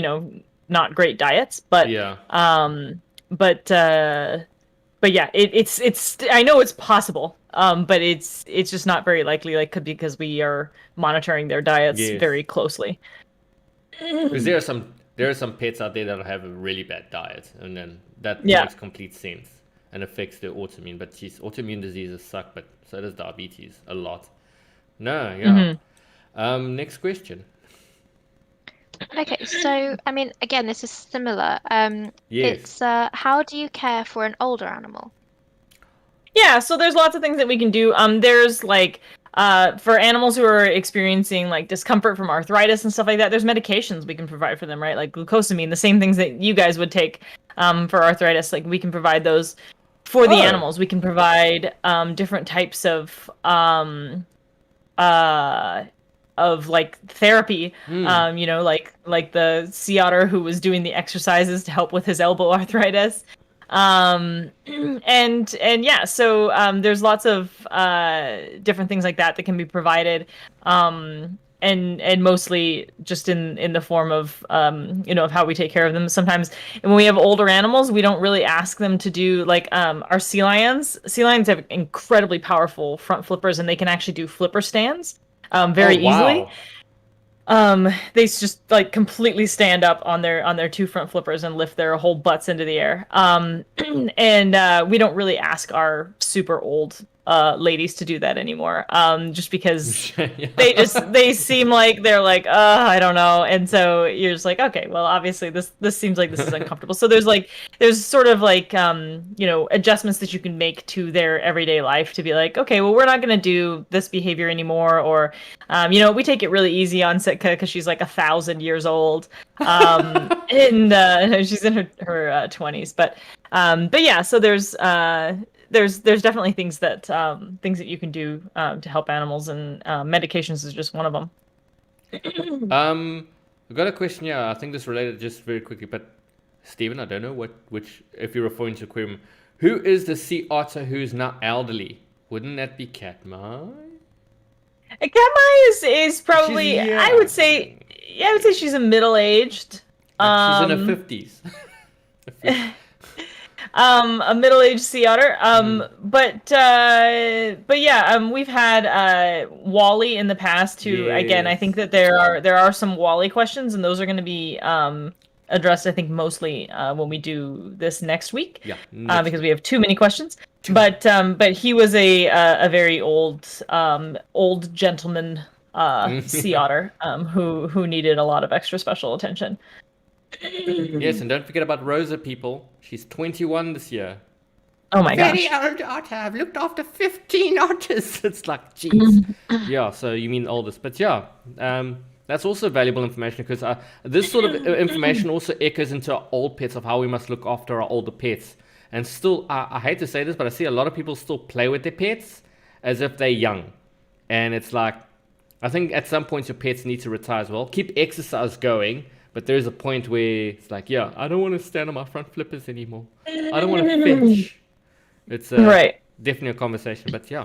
not great diets, but Yeah. but yeah, it's I know it's possible, but it's just not very likely, like because we are monitoring their diets Yes. very closely. Because there are some pets out there that have a really bad diet, and then that Yeah. makes complete sense and affects their autoimmune. But geez, autoimmune diseases suck, but so does diabetes a lot. No, yeah. Next question. Okay, so I mean, again, this is similar. Yes. It's how do you care for an older animal? Yeah, so there's lots of things that we can do. There's like for animals who are experiencing like discomfort from arthritis and stuff like that, there's medications we can provide for them, right? Like glucosamine, the same things that you guys would take for arthritis. Like we can provide those for the Oh. animals. We can provide different types of like therapy. Like the sea otter who was doing the exercises to help with his elbow arthritis. And yeah, so there's lots of different things like that can be provided, and mostly just in the form of of how we take care of them. Sometimes when we have older animals, we don't really ask them to do like our sea lions have incredibly powerful front flippers, and they can actually do flipper stands very easily. They just like completely stand up on their two front flippers and lift their whole butts into the air. And we don't really ask our super old ladies to do that anymore. Just because Yeah. they seem like they're like, I don't know. And so you're just like, okay, well, obviously this seems like this is uncomfortable. So there's sort of like adjustments that you can make to their everyday life to be like, okay, well, we're not going to do this behavior anymore. Or, we take it really easy on Sitka because she's like 1,000 years old. And she's in her 20s. But yeah, so there's there's definitely things that you can do to help animals, and medications is just one of them. I've got a question here. I think this related just very quickly, but Stephen, I don't know which if you're referring to aquarium. Who is the sea otter who's now elderly? Wouldn't that be Katma? Katma is probably, She's I would say she's a middle-aged. She's in her 50s. A middle-aged sea otter. But yeah, we've had Wally in the past too. Yes. Again, I think that there are some Wally questions, and those are going to be addressed, I think, mostly when we do this next week. Yeah. Because we have too many questions. But he was a very old gentleman sea otter who needed a lot of extra special attention. Yes, and don't forget about Rosa, people. She's 21 this year. Oh my gosh. Very old otter. I've looked after 15 otters. It's like, jeez. Yeah, so you mean oldest. But yeah, that's also valuable information, because this sort of information also echoes into our old pets, of how we must look after our older pets. And still, I hate to say this, but I see a lot of people still play with their pets as if they're young. And it's like, I think at some point your pets need to retire as well. Keep exercise going. But there's a point where it's like, yeah, I don't want to stand on my front flippers anymore. I don't want to fetch. It's right. Definitely a conversation, but yeah.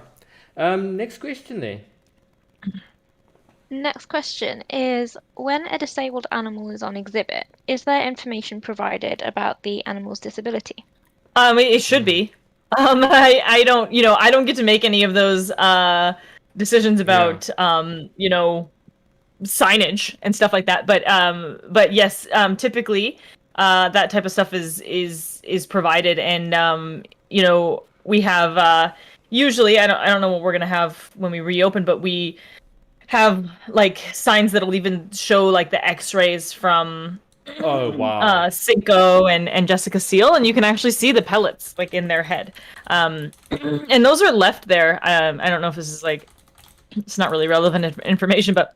Next question there. Next question is, when a disabled animal is on exhibit, is there information provided about the animal's disability? It should be. I don't get to make any of those decisions about signage and stuff like that, but yes, typically that type of stuff is provided, and we have usually, I don't know what we're gonna have when we reopen, but we have like signs that'll even show like the x-rays from Cinco and Jessica Seal, and you can actually see the pellets like in their head, and those are left there. I don't know if this is like, it's not really relevant information, but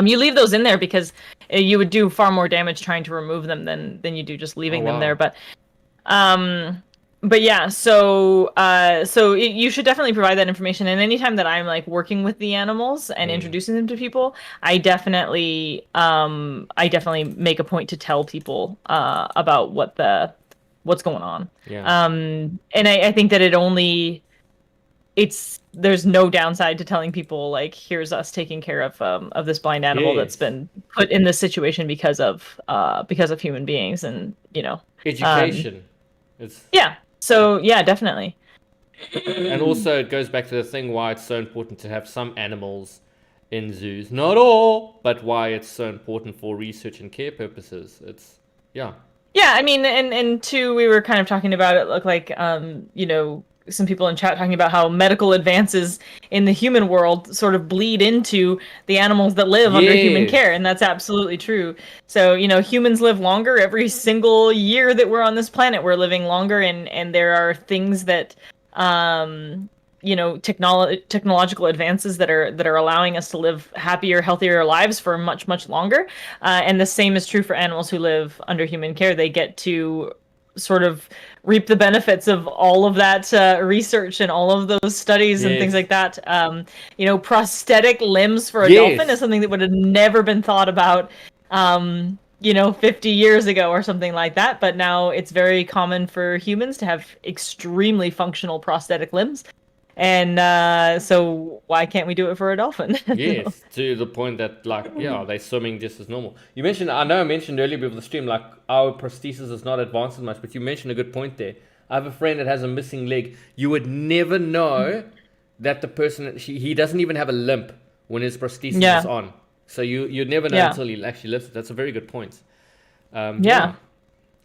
you leave those in there because you would do far more damage trying to remove them than you do just leaving them there. But yeah, so you should definitely provide that information. And anytime that I'm like working with the animals and introducing them to people, I definitely make a point to tell people about what's going on. Yeah. And I think that there's no downside to telling people like, here's us taking care of this blind animal that's been put in this situation because of human beings, and education. So yeah, definitely. And also it goes back to the thing why it's so important to have some animals in zoos, not all, but why it's so important for research and care purposes. Yeah, I mean, and two, we were kind of talking about it, look like some people in chat talking about how medical advances in the human world sort of bleed into the animals that live under human care, and that's absolutely true. So, humans live longer every single year that we're on this planet. We're living longer, and there are things that technological advances that are allowing us to live happier, healthier lives for much, much longer. And the same is true for animals who live under human care. They get to sort of reap the benefits of all of that research and all of those studies and things like that. Prosthetic limbs for a dolphin is something that would have never been thought about 50 years ago or something like that, but now it's very common for humans to have extremely functional prosthetic limbs. And so why can't we do it for a dolphin? Yes, to the point that they're swimming just as normal. I know I mentioned earlier before the stream, like our prosthesis is not advanced as much, but you mentioned a good point there. I have a friend that has a missing leg. You would never know that the person, he doesn't even have a limp when his prosthesis is on. So you'd never know until he actually lifts it. That's a very good point. Oh,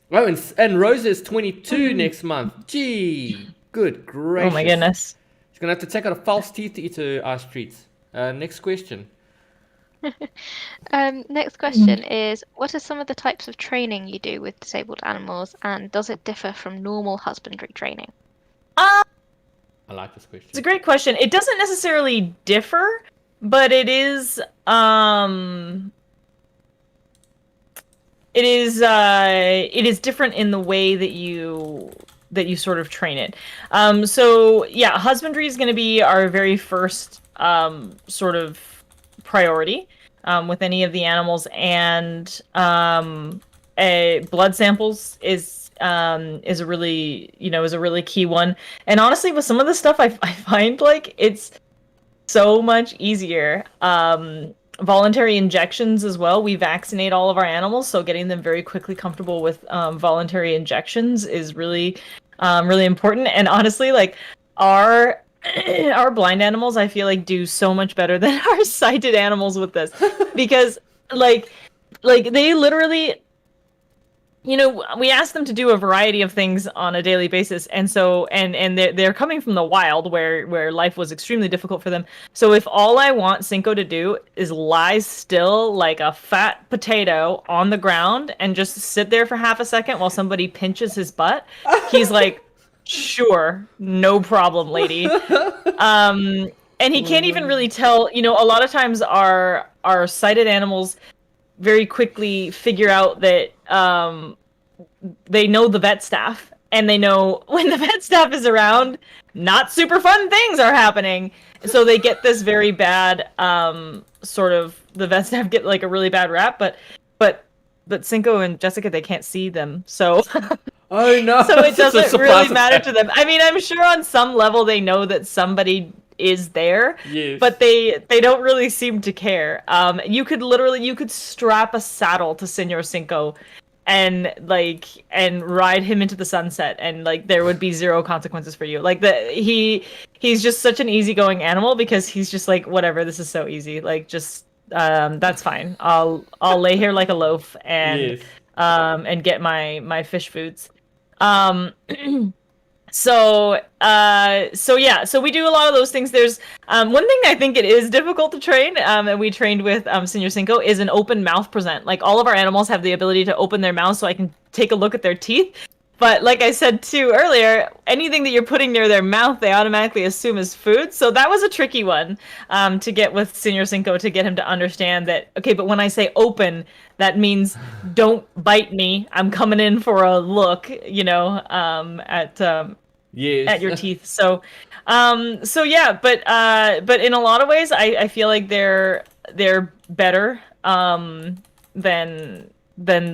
and Rosa is 22 next month. Gee, good gracious. Oh my goodness. She's going to have to take out a false teeth to eat her ice treats. Next question. Next question is, what are some of the types of training you do with disabled animals, and does it differ from normal husbandry training? I like this question. It's a great question. It doesn't necessarily differ, but it is different in the way that you that you sort of train it. So yeah, husbandry is going to be our very first sort of priority with any of the animals, and blood samples is a really is a really key one. And honestly, with some of the stuff, I find like it's so much easier. Voluntary injections as well. We vaccinate all of our animals, so getting them very quickly comfortable with voluntary injections is really, really important. And honestly, like our our blind animals, I feel like do so much better than our sighted animals with this, because like they literally, we ask them to do a variety of things on a daily basis, and so and they're coming from the wild where life was extremely difficult for them. So if all I want Cinco to do is lie still like a fat potato on the ground and just sit there for half a second while somebody pinches his butt, he's like, sure, no problem, lady. And he can't even really tell. A lot of times our sighted animals very quickly figure out that they know the vet staff, and they know when the vet staff is around, not super fun things are happening. So they get this very bad sort of, the vet staff get like a really bad rap, but Cinco and Jessica, they can't see them, so Oh no! so it That's a doesn't surprise really matter effect. to them. I mean, I'm sure on some level they know that somebody is there, Yes. but they don't really seem to care. You could strap a saddle to Senor Cinco and ride him into the sunset, and like there would be zero consequences for you. Like he's just such an easygoing animal, because he's just like, whatever, this is so easy. Like, just that's fine. I'll lay here like a loaf Yes. and get my fish foods. Um so yeah, so we do a lot of those things. There's one thing I think it is difficult to train, and we trained with Senor Cinco, is an open mouth present. Like, all of our animals have the ability to open their mouths so I can take a look at their teeth. But like I said too earlier, anything that you're putting near their mouth, they automatically assume is food. So that was a tricky one to get with Senor Cinco, to get him to understand that, okay, but when I say open, that means don't bite me. I'm coming in for a look, Yes. at your teeth. So yeah, but in a lot of ways, I feel like they're better than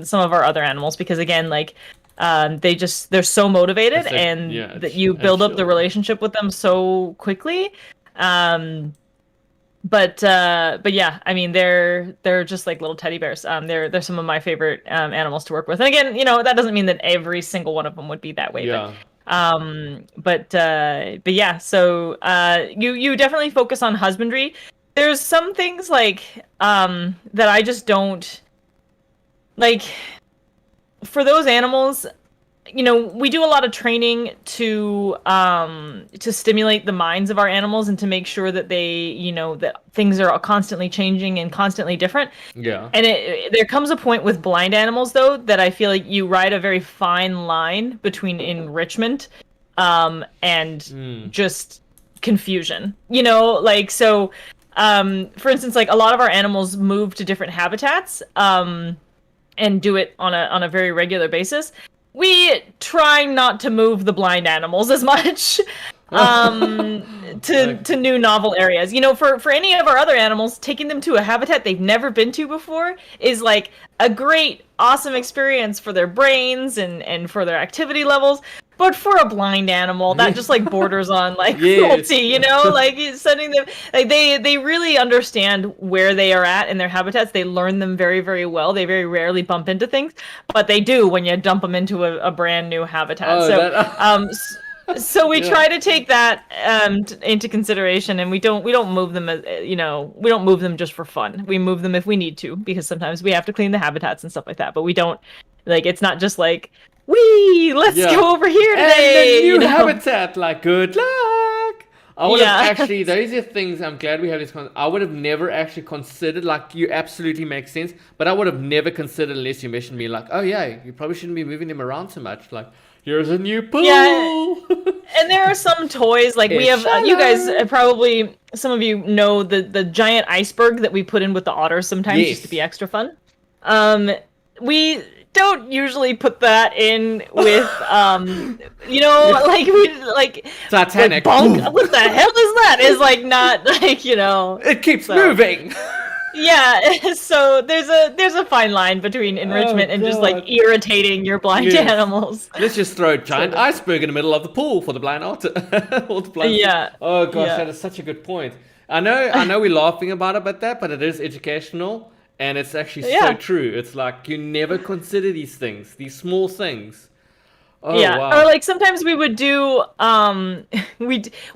some of our other animals, because again, like they're so motivated, It's like- and yeah, that you build up the chill. relationship with them so quickly. But yeah, I mean, they're just like little teddy bears. They're some of my favorite animals to work with. And again, that doesn't mean that every single one of them would be that way. Yeah. But yeah, so you definitely focus on husbandry. There's some things like that I just don't like. For those animals, we do a lot of training to stimulate the minds of our animals, and to make sure that that things are constantly changing and constantly different. Yeah. And there comes a point with blind animals, though, that I feel like you ride a very fine line between enrichment and just confusion. So for instance, like, a lot of our animals move to different habitats and do it on a very regular basis. We try not to move the blind animals as much to new novel areas. For any of our other animals, taking them to a habitat they've never been to before is like a great, awesome experience for their brains and for their activity levels. But for a blind animal, that just like borders on like Yes. cruelty, like sending them, like they really understand where they are at in their habitats. They learn them very, very well. They very rarely bump into things, but they do when you dump them into a brand new habitat. Oh, So we Yeah. try to take that into consideration, and we don't move them, we don't move them just for fun. We move them if we need to, because sometimes we have to clean the habitats and stuff like that. But we don't, like, it's not just like, let's Yeah. go over here And today. the new habitat, like, good luck. I would Yeah. have actually, those are things I'm glad we have this. I would have never actually considered, like, you absolutely make sense, but I would have never considered unless you mentioned me, like, oh yeah, you probably shouldn't be moving them around so much. Like, here's a new pool. Yeah. And there are some toys, like we have, you guys probably, some of you know the giant iceberg that we put in with the otters sometimes, Yes. just to be extra fun. We don't usually put that in with you know, like we like Titanic. bonk. What the hell is that? Is like not like, you know. It keeps So- moving. Yeah, so there's a fine line between enrichment and just like God. irritating your blind Yes. animals. Let's just throw a giant of- iceberg in the middle of the pool for the blind otter. Or the blind Yeah. Oh gosh, Yeah. that is such a good point. I know we're laughing about that, but it is educational and it's actually so Yeah. true. It's like you never consider these things, these small things. Oh Yeah, wow. or like sometimes we would do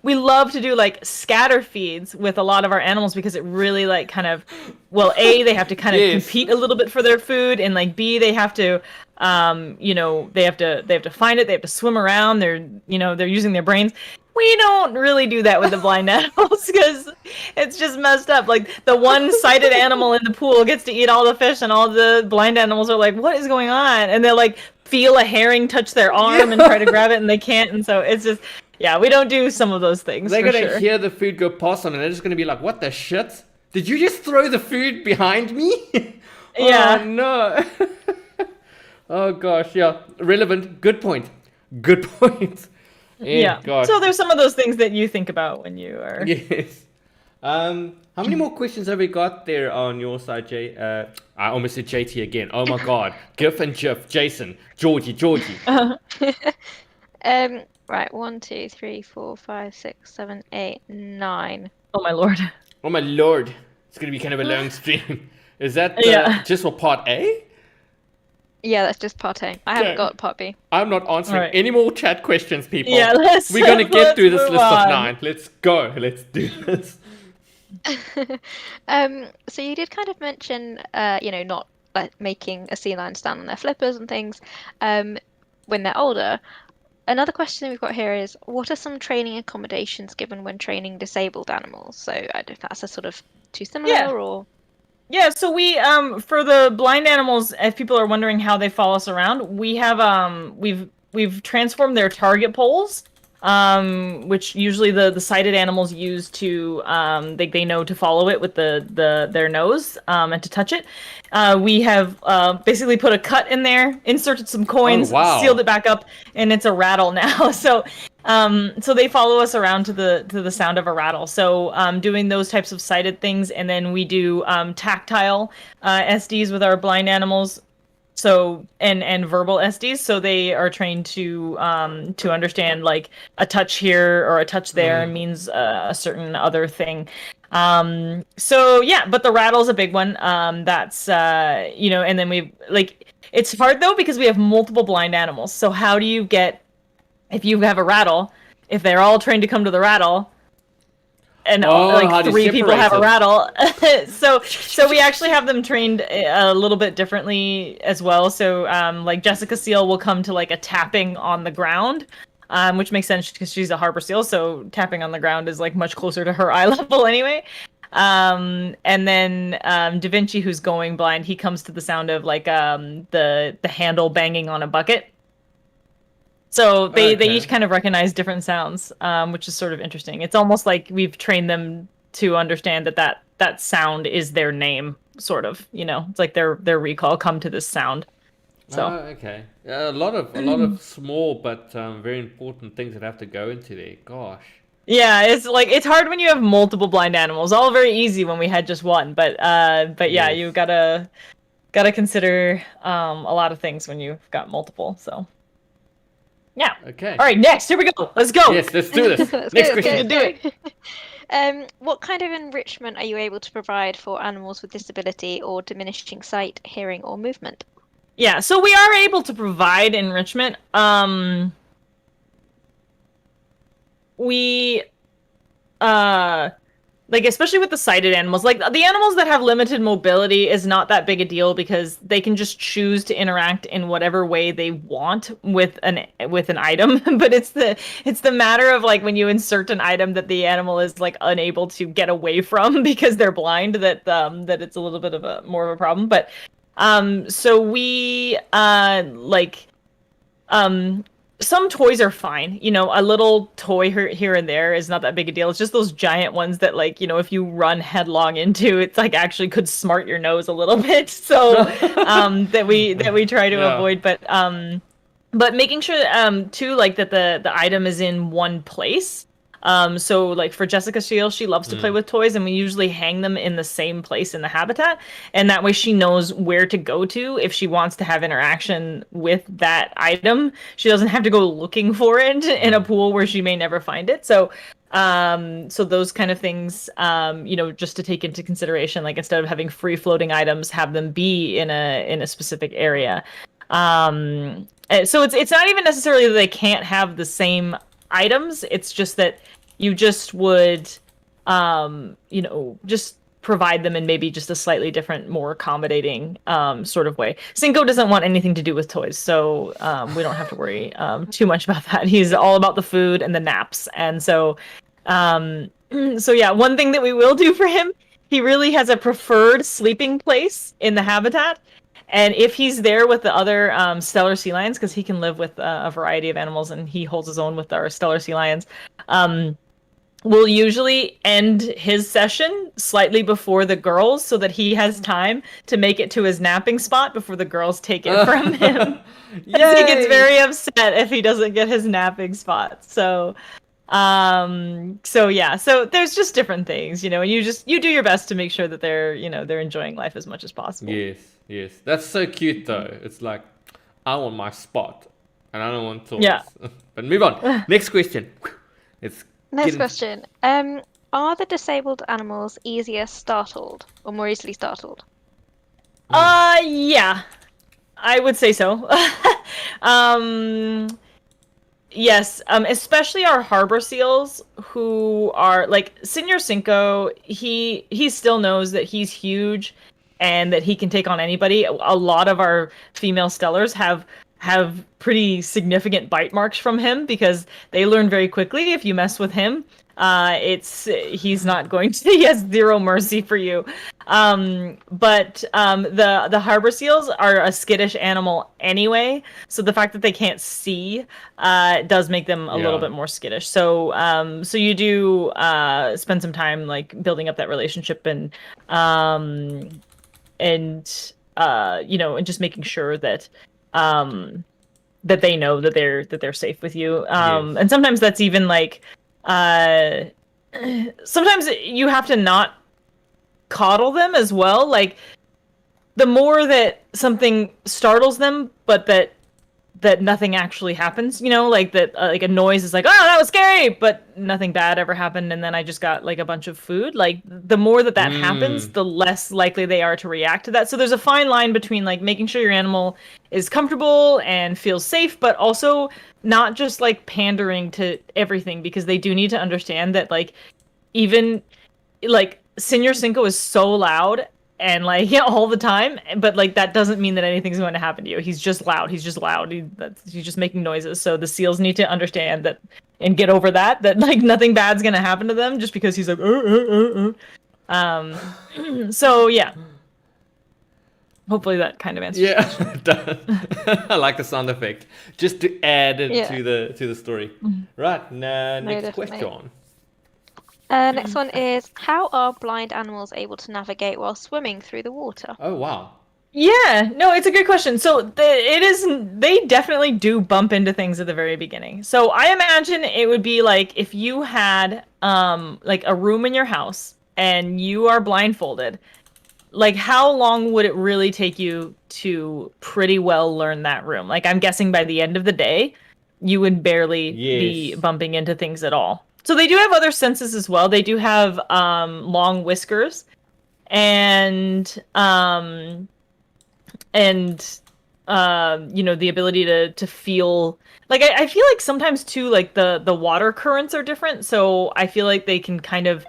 we love to do like scatter feeds with a lot of our animals because it really like kind of, well, A, they have to kind of Yes. compete a little bit for their food, and like B, they have to you know, they have to find it, they have to swim around, they're using their brains. We don't really do that with the blind animals because it's just messed up. Like the one-sighted animal in the pool gets to eat all the fish, and all the blind animals are like, "What is going on?" And they're like, feel a herring touch their arm and try to grab it, and they can't. And so it's just, yeah, we don't do some of those things. They're for gonna sure. hear the food go past them and they're just gonna be like, what the shit? Did you just throw the food behind me? Yeah. Oh no. Oh gosh, yeah. Relevant. Good point. Good point. Yeah. Gosh. So there's some of those things that you think about when you are. Yes. How many more questions have we got there on your side, Jay? I almost said JT again. Oh my god. GIF and GIF. Jason. Georgie. Right, 1, 2, 3, 4, 5, 6, 7, 8, 9. Oh my lord. Oh my lord. It's gonna be kind of a long stream. Is that Yeah. just for part A? Yeah, that's just part A. I haven't Okay. got part B. I'm not answering Alright. any more chat questions, people. Yeah, We're gonna get let's through this move list of on. 9. Let's go. Let's do this. So you did kind of mention, you know, not making a sea lion stand on their flippers and things, when they're older. Another question we've got here is, what are some training accommodations given when training disabled animals? So I don't know if that's a sort of too similar Yeah. or. Yeah, so we for the blind animals, if people are wondering how they follow us around, we have we've transformed their target poles, which usually the sighted animals use to they know to follow it with their nose and to touch it. We have basically put a cut in there, inserted some coins, wow. sealed it back up, and it's a rattle now. So they follow us around to the sound of a rattle. So doing those types of sighted things, and then we do tactile SDs with our blind animals. So and verbal SDs. So they are trained to understand like a touch here or a touch there means a certain other thing. So yeah, but the rattle's a big one. That's you know, and then we like, it's hard though because we have multiple blind animals. So how do you get, if you have a rattle, if they're all trained to come to the rattle, and how like do you 3 people separate have a them? rattle, so we actually have them trained a little bit differently as well. So like Jessica Seal will come to like a tapping on the ground, which makes sense because she's a harbor seal, so tapping on the ground is like much closer to her eye level anyway. And then Da Vinci, who's going blind, he comes to the sound of like the handle banging on a bucket. So they each kind of recognize different sounds, which is sort of interesting. It's almost like we've trained them to understand that sound is their name, sort of. You know, it's like their recall, come to this sound. So Okay. A lot of small but very important things that have to go into there. Gosh. yeah, it's hard when you have multiple blind animals. All very easy when we had just one, but yeah, Yes. you gotta consider a lot of things when you've got multiple. So yeah. Okay. All right, next. Here we go. Let's go. Yes, let's do this. Let's Next go, let's question. go, Do it. What kind of enrichment are you able to provide for animals with disability or diminishing sight, hearing, or movement? Yeah, so we are able to provide enrichment. We like, especially with the sighted animals, like the animals that have limited mobility is not that big a deal because they can just choose to interact in whatever way they want with an item. But it's the matter of like when you insert an item that the animal is like unable to get away from because they're blind, that it's a little bit of a more of a problem. But so we some toys are fine. You know, a little toy here and there is not that big a deal. It's just those giant ones that, like, you know, if you run headlong into, it's like actually could smart your nose a little bit. So that we try to Yeah. avoid. But making sure too, like, that the item is in one place. So like for Jessica Steele, she loves to play with toys, and we usually hang them in the same place in the habitat, and that way she knows where to go to if she wants to have interaction with that item. She doesn't have to go looking for it in a pool where she may never find it. So those kind of things, you know, just to take into consideration, like instead of having free floating items, have them be in a specific area. So it's not even necessarily that they can't have the same items. It's just that you just would, you know, just provide them in maybe just a slightly different, more accommodating sort of way. Cinco doesn't want anything to do with toys, so we don't have to worry too much about that. He's all about the food and the naps, and so yeah, one thing that we will do for him, he really has a preferred sleeping place in the habitat. And if he's there with the other stellar sea lions, because he can live with a variety of animals, and he holds his own with our stellar sea lions, we'll usually end his session slightly before the girls, so that he has time to make it to his napping spot before the girls take it from him. Because he gets very upset if he doesn't get his napping spot. So yeah, so there's just different things, you know, and you do your best to make sure that they're, you know, they're enjoying life as much as possible. Yes. That's so cute though. It's like, I want my spot, and I don't want toys. Yeah. But move on. Next question. Let's Next question. Are the disabled animals easier startled or more easily startled? Yeah, I would say so. Yes, especially our harbor seals, who are like Senor Cinco. He still knows that he's huge and that he can take on anybody. A lot of our female stellars have pretty significant bite marks from him, because they learn very quickly if you mess with him. He's not going to. He has zero mercy for you. But the harbor seals are a skittish animal anyway, so the fact that they can't see does make them a little bit more skittish. So you do spend some time like building up that relationship, and you know, and just making sure that that they know that they're safe with you. And sometimes that's even like sometimes you have to not coddle them as well. Like, the more that something startles them, but that nothing actually happens, you know, like that, like a noise is like, oh, that was scary, but nothing bad ever happened, and then I just got like a bunch of food. Like, the more that happens, the less likely they are to react to that. So there's a fine line between like making sure your animal is comfortable and feels safe, but also not just like pandering to everything, because they do need to understand that, like, even like Senor Cinco is so loud and like, yeah, all the time, but like that doesn't mean that anything's going to happen to you. He's just loud. He's just making noises. So the seals need to understand that and get over that like nothing bad's going to happen to them just because he's like so yeah, hopefully that kind of answers. I like the sound effect just to add it to the story. Right, next question. Next one is, how are blind animals able to navigate while swimming through the water? Oh, wow. Yeah, no, it's a good question. So they definitely do bump into things at the very beginning. So I imagine it would be like if you had like a room in your house and you are blindfolded, like how long would it really take you to pretty well learn that room? Like, I'm guessing by the end of the day, you would barely be bumping into things at all. So they do have other senses as well. They do have long whiskers, and you know, the ability to feel. Like, I feel like sometimes too, like the water currents are different. So I feel like they can kind of,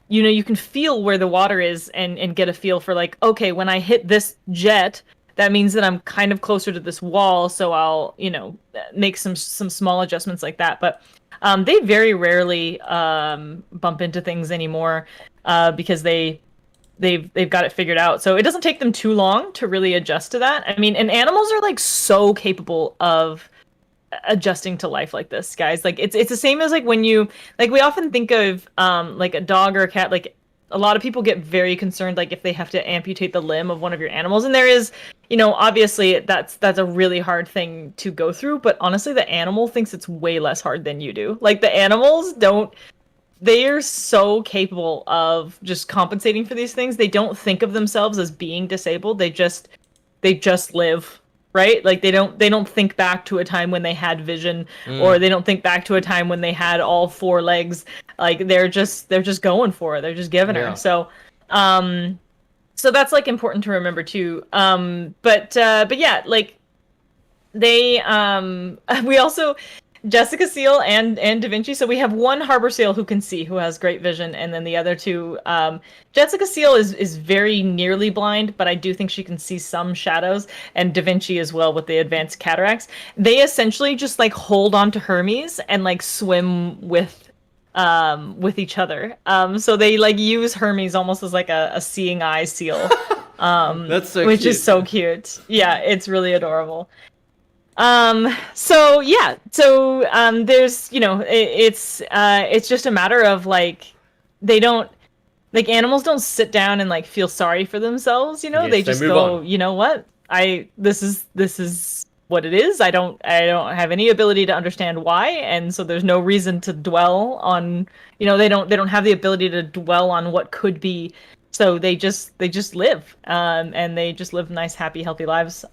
you know, you can feel where the water is and get a feel for like, okay, when I hit this jet, that means that I'm kind of closer to this wall. So I'll, you know, make some small adjustments like that. But they very rarely bump into things anymore because they've got it figured out. So it doesn't take them too long to really adjust to that. I mean, and animals are like so capable of adjusting to life like this, guys. Like it's the same as like when you like we often think of like a dog or a cat. Like a lot of people get very concerned like if they have to amputate the limb of one of your animals, and there is, you know, obviously that's a really hard thing to go through, but honestly the animal thinks it's way less hard than you do. Like the animals don't, they are so capable of just compensating for these things. They don't think of themselves as being disabled. They just live, right? Like they don't think back to a time when they had vision, or they don't think back to a time when they had all four legs. Like they're just going for it. They're just giving her. So so that's like important to remember too. But yeah, like they we also Jessica Seal and Da Vinci. So we have one harbor seal who can see, who has great vision, and then the other two. Jessica Seal is very nearly blind, but I do think she can see some shadows, and Da Vinci as well with the advanced cataracts. They essentially just like hold on to Hermes and like swim with each other. So they like use Hermes almost as like a seeing eye seal. That's so which cute. is so cute. Yeah, it's really adorable. So yeah, so there's, you know, it's just a matter of like they don't, like animals don't sit down and like feel sorry for themselves, you know. Yes, They they just move go, on. you know what, this is what it is. I don't have any ability to understand why, and so there's no reason to dwell on, you know, they don't have the ability to dwell on what could be. So they just live, and they just live nice, happy, healthy lives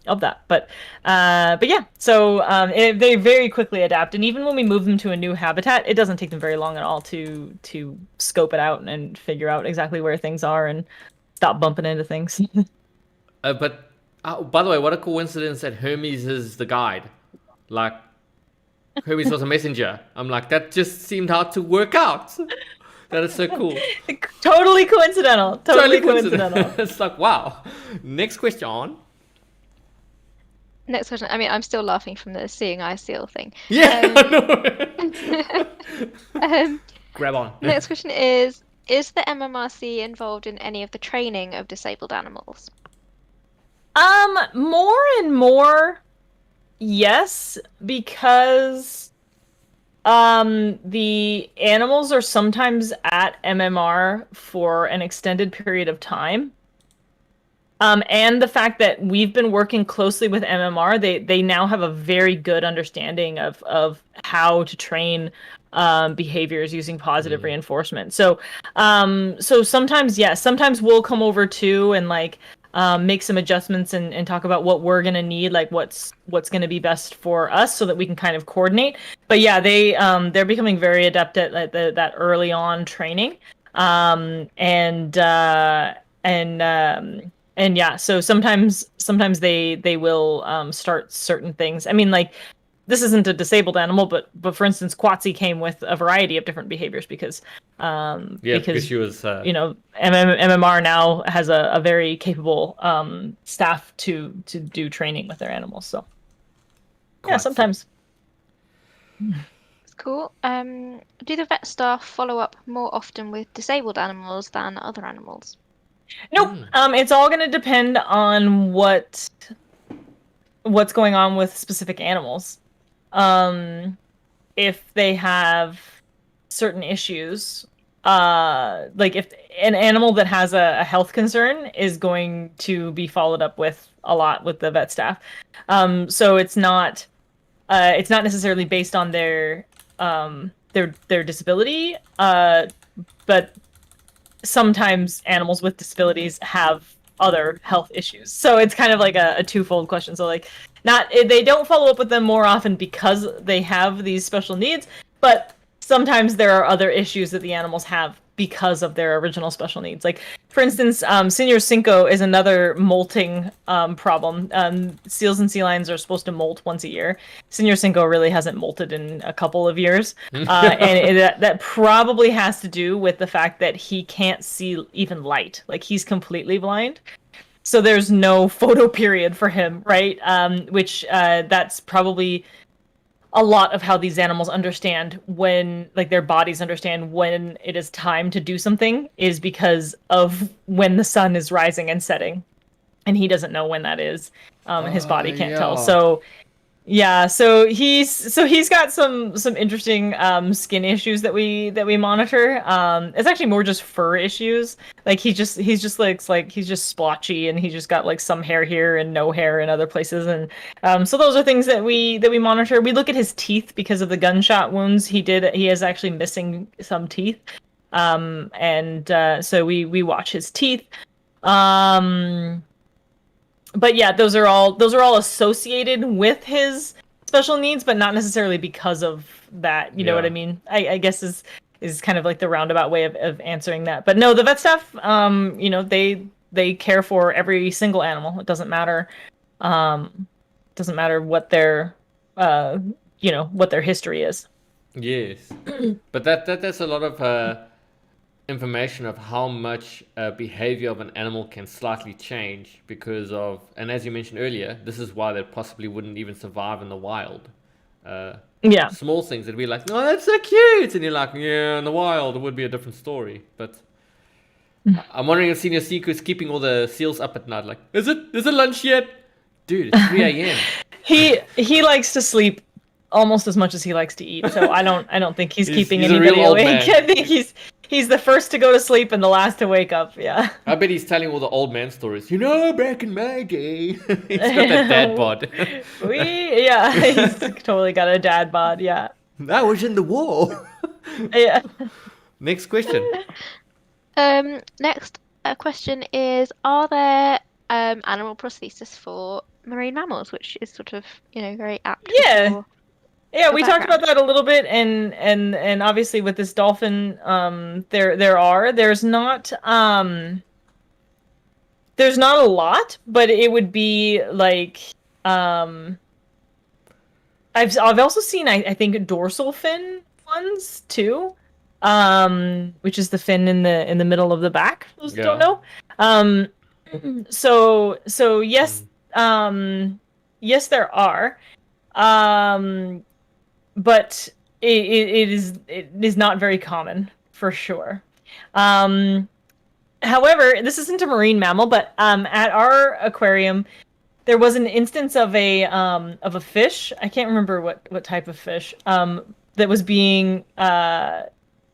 of that. But yeah, so they very quickly adapt, and even when we move them to a new habitat, it doesn't take them very long at all to scope it out and figure out exactly where things are and stop bumping into things. But by the way, what a coincidence that Hermes is the guide. Like Hermes was a messenger. I'm like, that just seemed hard to work out. That is so cool. Totally coincidental. Totally coincidental. coincidental. It's like, wow. Next question. Next question. I mean, I'm still laughing from the seeing eye seal thing. Yeah, I know. Grab on. Next question is the MMRC involved in any of the training of disabled animals? More and more, yes, because the animals are sometimes at MMR for an extended period of time. And the fact that we've been working closely with MMR, they now have a very good understanding of how to train behaviors using positive reinforcement. So so sometimes, yes, sometimes we'll come over too and like make some adjustments and talk about what we're gonna need, like what's gonna be best for us, so that we can kind of coordinate. But yeah, they're becoming very adept at that early on training, and yeah, so sometimes they will start certain things. I mean, like this isn't a disabled animal, but for instance, Quatsi came with a variety of different behaviors because because she was you know, MMR now has a very capable staff to do training with their animals. So yeah, Quatsi. sometimes. It's cool. Do the vet staff follow up more often with disabled animals than other animals? Nope. It's all going to depend on what's going on with specific animals. If they have certain issues, like if an animal that has a health concern is going to be followed up with a lot with the vet staff. So it's not necessarily based on their disability, but sometimes animals with disabilities have other health issues. So it's kind of like a twofold question. So like they don't follow up with them more often because they have these special needs, but sometimes there are other issues that the animals have because of their original special needs. Like, for instance, Senior Cinco is another molting problem. Seals and sea lions are supposed to molt once a year. Senior Cinco really hasn't molted in a couple of years. And that probably has to do with the fact that he can't see even light. Like, he's completely blind. So there's no photo period for him, right? Which that's probably a lot of how these animals understand when, like, their bodies understand when it is time to do something, is because of when the sun is rising and setting, and he doesn't know when that is, and his body can't tell. So Yeah, so he's got some interesting skin issues that we monitor. It's actually more just fur issues. Like he's just like he's just splotchy and he just got like some hair here and no hair in other places, and so those are things that we monitor. We look at his teeth because of the gunshot wounds he is actually missing some teeth. And so we watch his teeth. Um but yeah, those are all associated with his special needs, but not necessarily because of that. You know what I Yeah. mean? I guess is kind of like the roundabout way of answering that. But no, the vet staff, they care for every single animal. It doesn't matter what their what their history is. Yes. But that's a lot of information of how much behavior of an animal can slightly change because of, and as you mentioned earlier, this is why they possibly wouldn't even survive in the wild. Uh, Yeah. Small things that be like, oh, that's so cute, and you're like, yeah, in the wild it would be a different story. But I'm wondering if Senior Seeker is keeping all the seals up at night. Like, is it lunch yet, dude? It's 3 a.m. He likes to sleep almost as much as he likes to eat. So I don't think he's keeping he's a anybody real old awake. man. I think he's the first to go to sleep and the last to wake up. Yeah. I bet he's telling all the old man stories. You know, back in my day, he's got that dad bod. He's totally got a dad bod. Yeah. I was in the war. Yeah. Next question. Next question is, are there animal prosthesis for marine mammals, which is sort of, very apt Yeah. for Yeah, the we talked about background. that a little bit, and obviously with this dolphin, there's not a lot, but it would be like I've also seen I think dorsal fin ones too, which is the fin in the middle of the back. For those that don't Yeah. know. So yes, yes there are, but it is not very common for sure. Um, However, this isn't a marine mammal, but at our aquarium there was an instance of a fish. I can't remember what type of fish that was being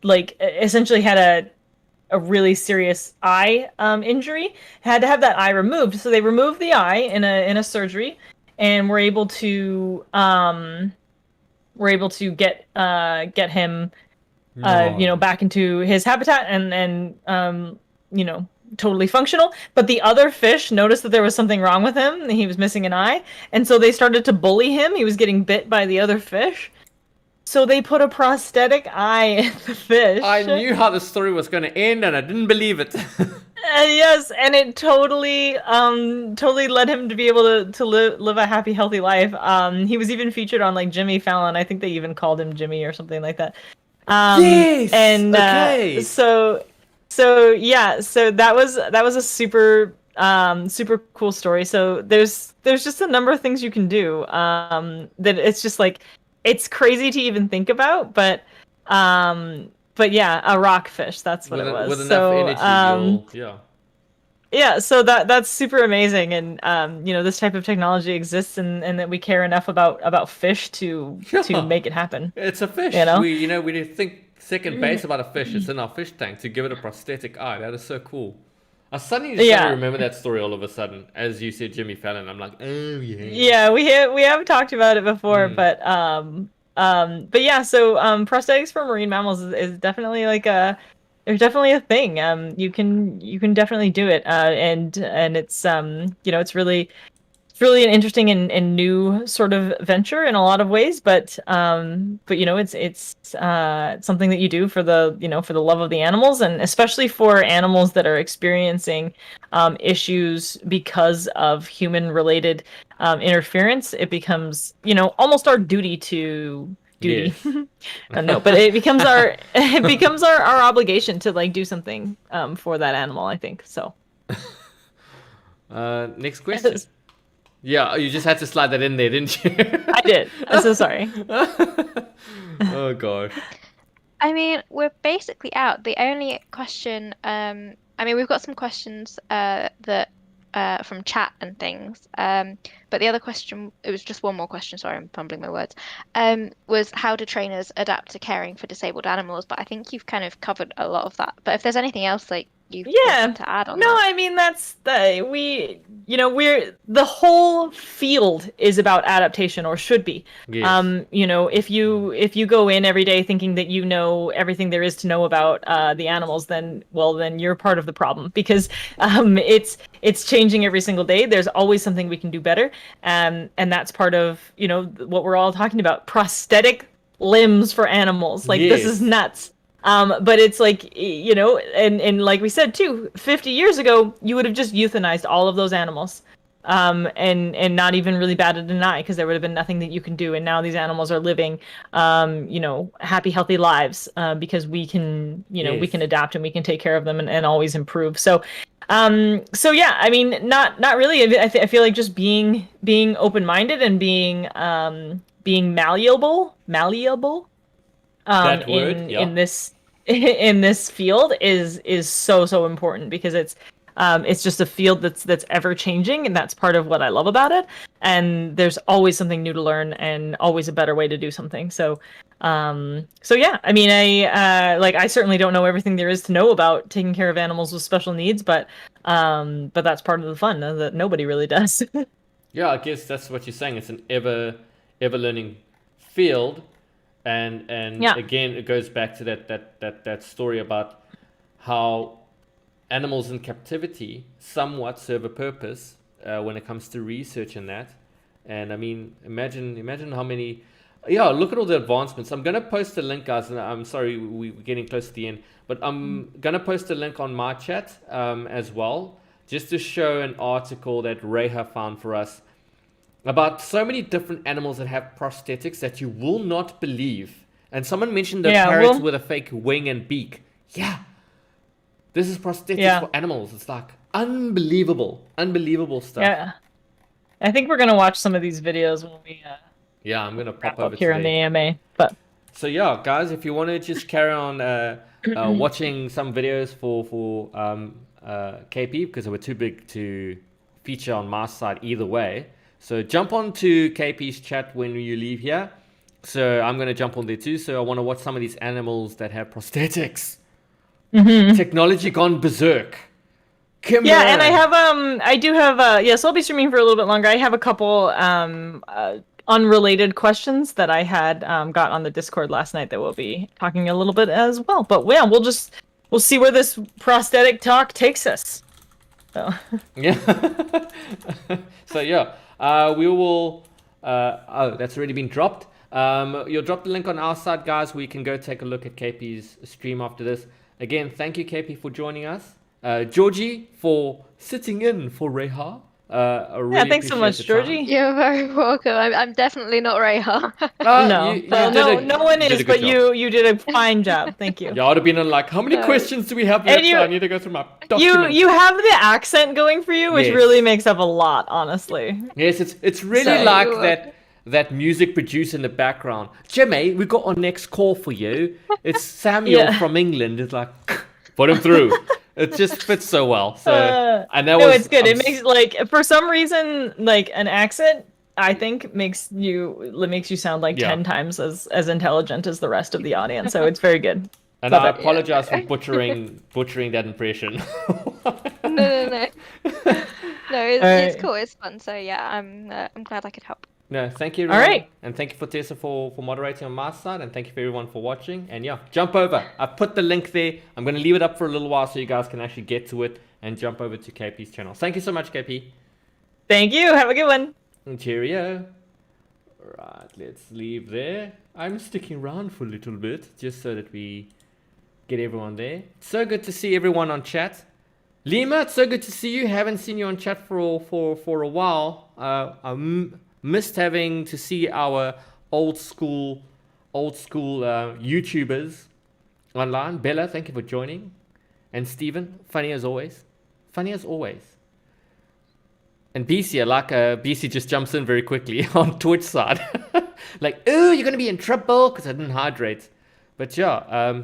like essentially had a really serious eye injury. Had to have that eye removed. So they removed the eye in a surgery, and were able to get him No. back into his habitat and totally functional. But the other fish noticed that there was something wrong with him. He was missing an eye, and so they started to bully him. He was getting bit by the other fish. So they put a prosthetic eye in the fish. I knew how the story was going to end, and I didn't believe it. Yes, and it totally led him to be able to live a happy, healthy life. He was even featured on like Jimmy Fallon. I think they even called him Jimmy or something like that. Yes. And Okay. so yeah, so that was a super cool story. So there's just a number of things you can do. That it's just like it's crazy to even think about, but yeah, a rockfish, that's what it was. With enough So energy, yeah. yeah, so that's super amazing, and this type of technology exists, and that we care enough about fish to Yeah. make it happen. It's a fish. You know? We think second base about a fish. It's in our fish tank to give it a prosthetic eye. That is so cool. I suddenly Yeah. remember that story all of a sudden. As you said, Jimmy Fallon. I'm like, oh yeah. Yeah, we have talked about it before, but yeah, so prosthetics for marine mammals is definitely like there's definitely a thing. You can definitely do it. And it's really an interesting and new sort of venture in a lot of ways, but it's something that you do for the love of the animals, and especially for animals that are experiencing issues because of human related interference. It becomes almost our duty. Yes. No, but it becomes our obligation to like do something for that animal, I think. So Next question. Yeah, you just had to slide that in there, didn't you? I did. I'm so sorry. Oh gosh. I mean, we're basically out. The only question, we've got some questions that from chat and things. But the other question, it was just one more question, sorry, I'm fumbling my words, was how do trainers adapt to caring for disabled animals? But I think you've kind of covered a lot of that. But if there's anything else like you Yeah. wanted to add on No, that. I mean we're the whole field is about adaptation, or should be. Yes. If you go in every day thinking that you know everything there is to know about the animals, then you're part of the problem, because it's changing every single day. There's always something we can do better, and that's part of what we're all talking about: prosthetic limbs for animals. Like, this is Yes. nuts. But it's like, and like we said too, 50 years ago, you would have just euthanized all of those animals, and not even really batted an eye, because there would have been nothing that you can do. And now these animals are living, happy, healthy lives, because we can, we can Yes. adapt and we can take care of them, and always improve. So yeah, I mean, not really. I feel like just being open-minded, and being malleable That word, in yeah. this in this field is so important, because it's just a field that's ever changing, and that's part of what I love about it. And there's always something new to learn, and always a better way to do something. So yeah, I mean, I certainly don't know everything there is to know about taking care of animals with special needs, but that's part of the fun, that nobody really does. Yeah, I guess that's what you're saying. It's an ever learning field, and Yeah. again, it goes back to that story about how animals in captivity somewhat serve a purpose when it comes to research and that. And I mean, imagine how many. Yeah, look at all the advancements. I'm gonna post a link, guys, and I'm sorry we're getting close to the end, but I'm gonna post a link on my chat as well, just to show an article that Reha found for us about so many different animals that have prosthetics that you will not believe. And someone mentioned the Yeah, parrots well, with a fake wing and beak. Yeah, this is prosthetics yeah. for animals. It's like unbelievable stuff. Yeah. I think we're gonna watch some of these videos when we Yeah, I'm gonna pop wrap over up here to on the there. AMA. But So yeah, guys, if you want to just carry on watching some videos for KP, because they were too big to feature on my side either way. So jump on to KP's chat when you leave here. So I'm gonna jump on there too. So I want to watch some of these animals that have prosthetics. Technology gone berserk. Come yeah, and on. I do have so I'll be streaming for a little bit longer. I have a couple unrelated questions that I had got on the Discord last night that we'll be talking a little bit as well. But yeah, we'll see where this prosthetic talk takes us. So Yeah. So yeah, we will. Oh, that's already been dropped. You'll drop the link on our side, guys, where you can go take a look at KP's stream after this. Again, thank you, KP, for joining us. Georgie, for sitting in for Reha. I really yeah, thanks so appreciate much, the time. Georgie. You're very welcome. I'm definitely not Reha. No, You well, did no one you did is, a good but job. you did a fine job. Thank you. Yeah, I would have been on like, how many No. questions do we have And left? I need to go through my you documents. you have the accent going for you, which Yes. really makes up a lot, honestly. Yes, it's really So- like You're that music producer in the background. Jimmy, we got our next call for you. It's Samuel Yeah. from England. It's like, put him through. It just fits so well. So and that no, was it's good. I'm It makes, like, for some reason, like, an accent, I think makes you sound like Yeah. 10 times as intelligent as the rest of the audience. So it's very good. and Love I it. apologize for Yeah. butchering that impression. No. No, it's Alright. cool. It's fun. So yeah, I'm glad I could help. No, thank you, All everyone. right. And thank you for Tessa for moderating on my side. And thank you for everyone for watching. And yeah, jump over. I put the link there. I'm going to leave it up for a little while so you guys can actually get to it and jump over to KP's channel. Thank you so much, KP. Thank you. Have a good one. And cheerio. Right, let's leave there. I'm sticking around for a little bit just so that we get everyone there. So good to see everyone on chat. Lima, it's so good to see you. Haven't seen you on chat for a while. Missed having to see our old school YouTubers online. Bella, thank you for joining. And Stephen, funny as always. Funny as always. And BC, I like BC just jumps in very quickly on Twitch side. Like, oh, you're going to be in trouble because I didn't hydrate. But yeah,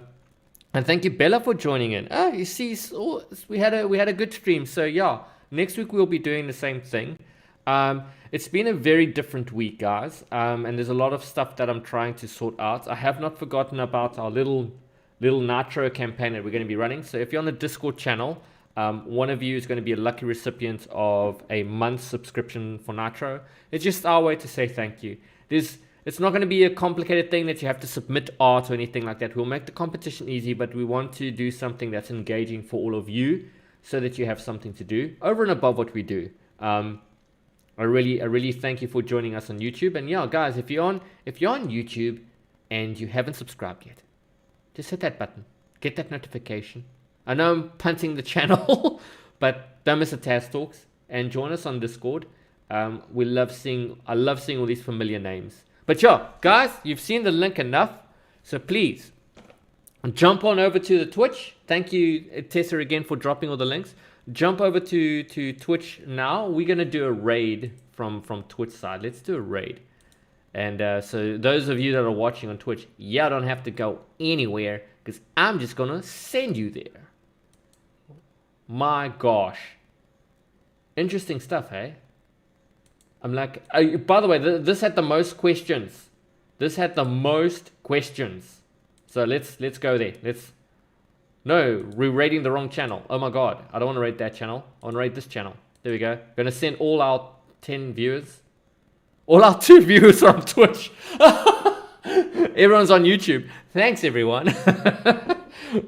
and thank you, Bella, for joining in. Oh, you see, we had a good stream. So yeah, Next week we'll be doing the same thing. It's been a very different week, guys, and there's a lot of stuff that I'm trying to sort out. I have not forgotten about our little Nitro campaign that we're going to be running. So if you're on the Discord channel, one of you is going to be a lucky recipient of a month's subscription for Nitro. It's just our way to say thank you. It's not going to be a complicated thing that you have to submit art or anything like that. We'll make the competition easy, but we want to do something that's engaging for all of you so that you have something to do over and above what we do. I really thank you for joining us on YouTube. And yeah, guys, if you're on YouTube and you haven't subscribed yet, just hit that button, get that notification. I know I'm punting the channel, but don't miss the Taz Talks and join us on Discord. I love seeing all these familiar names. But yeah, guys, you've seen the link enough, so please jump on over to the Twitch. Thank you, Tessa, again for dropping all the links. Jump over to Twitch now. We're gonna do a raid from Twitch side. Let's do a raid. And so those of you that are watching on Twitch, y'all don't have to go anywhere because I'm just gonna send you there. My gosh, interesting stuff, hey? I'm like, by the way, this had the most questions. This had the most questions. So let's go there. No, we're rating the wrong channel. Oh my god, I don't want to rate that channel. I want to rate this channel. There we go. Gonna send all our 10 viewers. All our 2 viewers are on Twitch. Everyone's on YouTube. Thanks, everyone.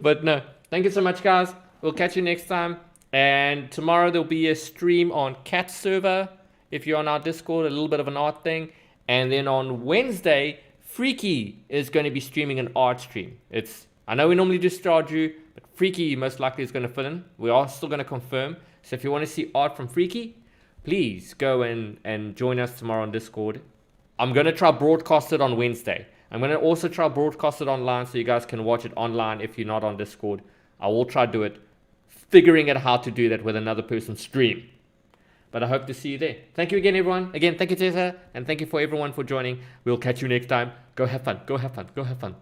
But no, thank you so much, guys. We'll catch you next time. And tomorrow there'll be a stream on Cat server. If you're on our Discord, a little bit of an art thing. And then on Wednesday, Freaky is going to be streaming an art stream. I know we normally do Stardew, but Freaky most likely is going to fill in. We are still going to confirm. So if you want to see art from Freaky, please go and join us tomorrow on Discord. I'm going to try broadcast it on Wednesday. I'm going to also try broadcast it online so you guys can watch it online if you're not on Discord. I will try to do it, figuring out how to do that with another person's stream. But I hope to see you there. Thank you again, everyone. Again, thank you, Tessa. And thank you for everyone for joining. We'll catch you next time. Go have fun. Go have fun. Go have fun.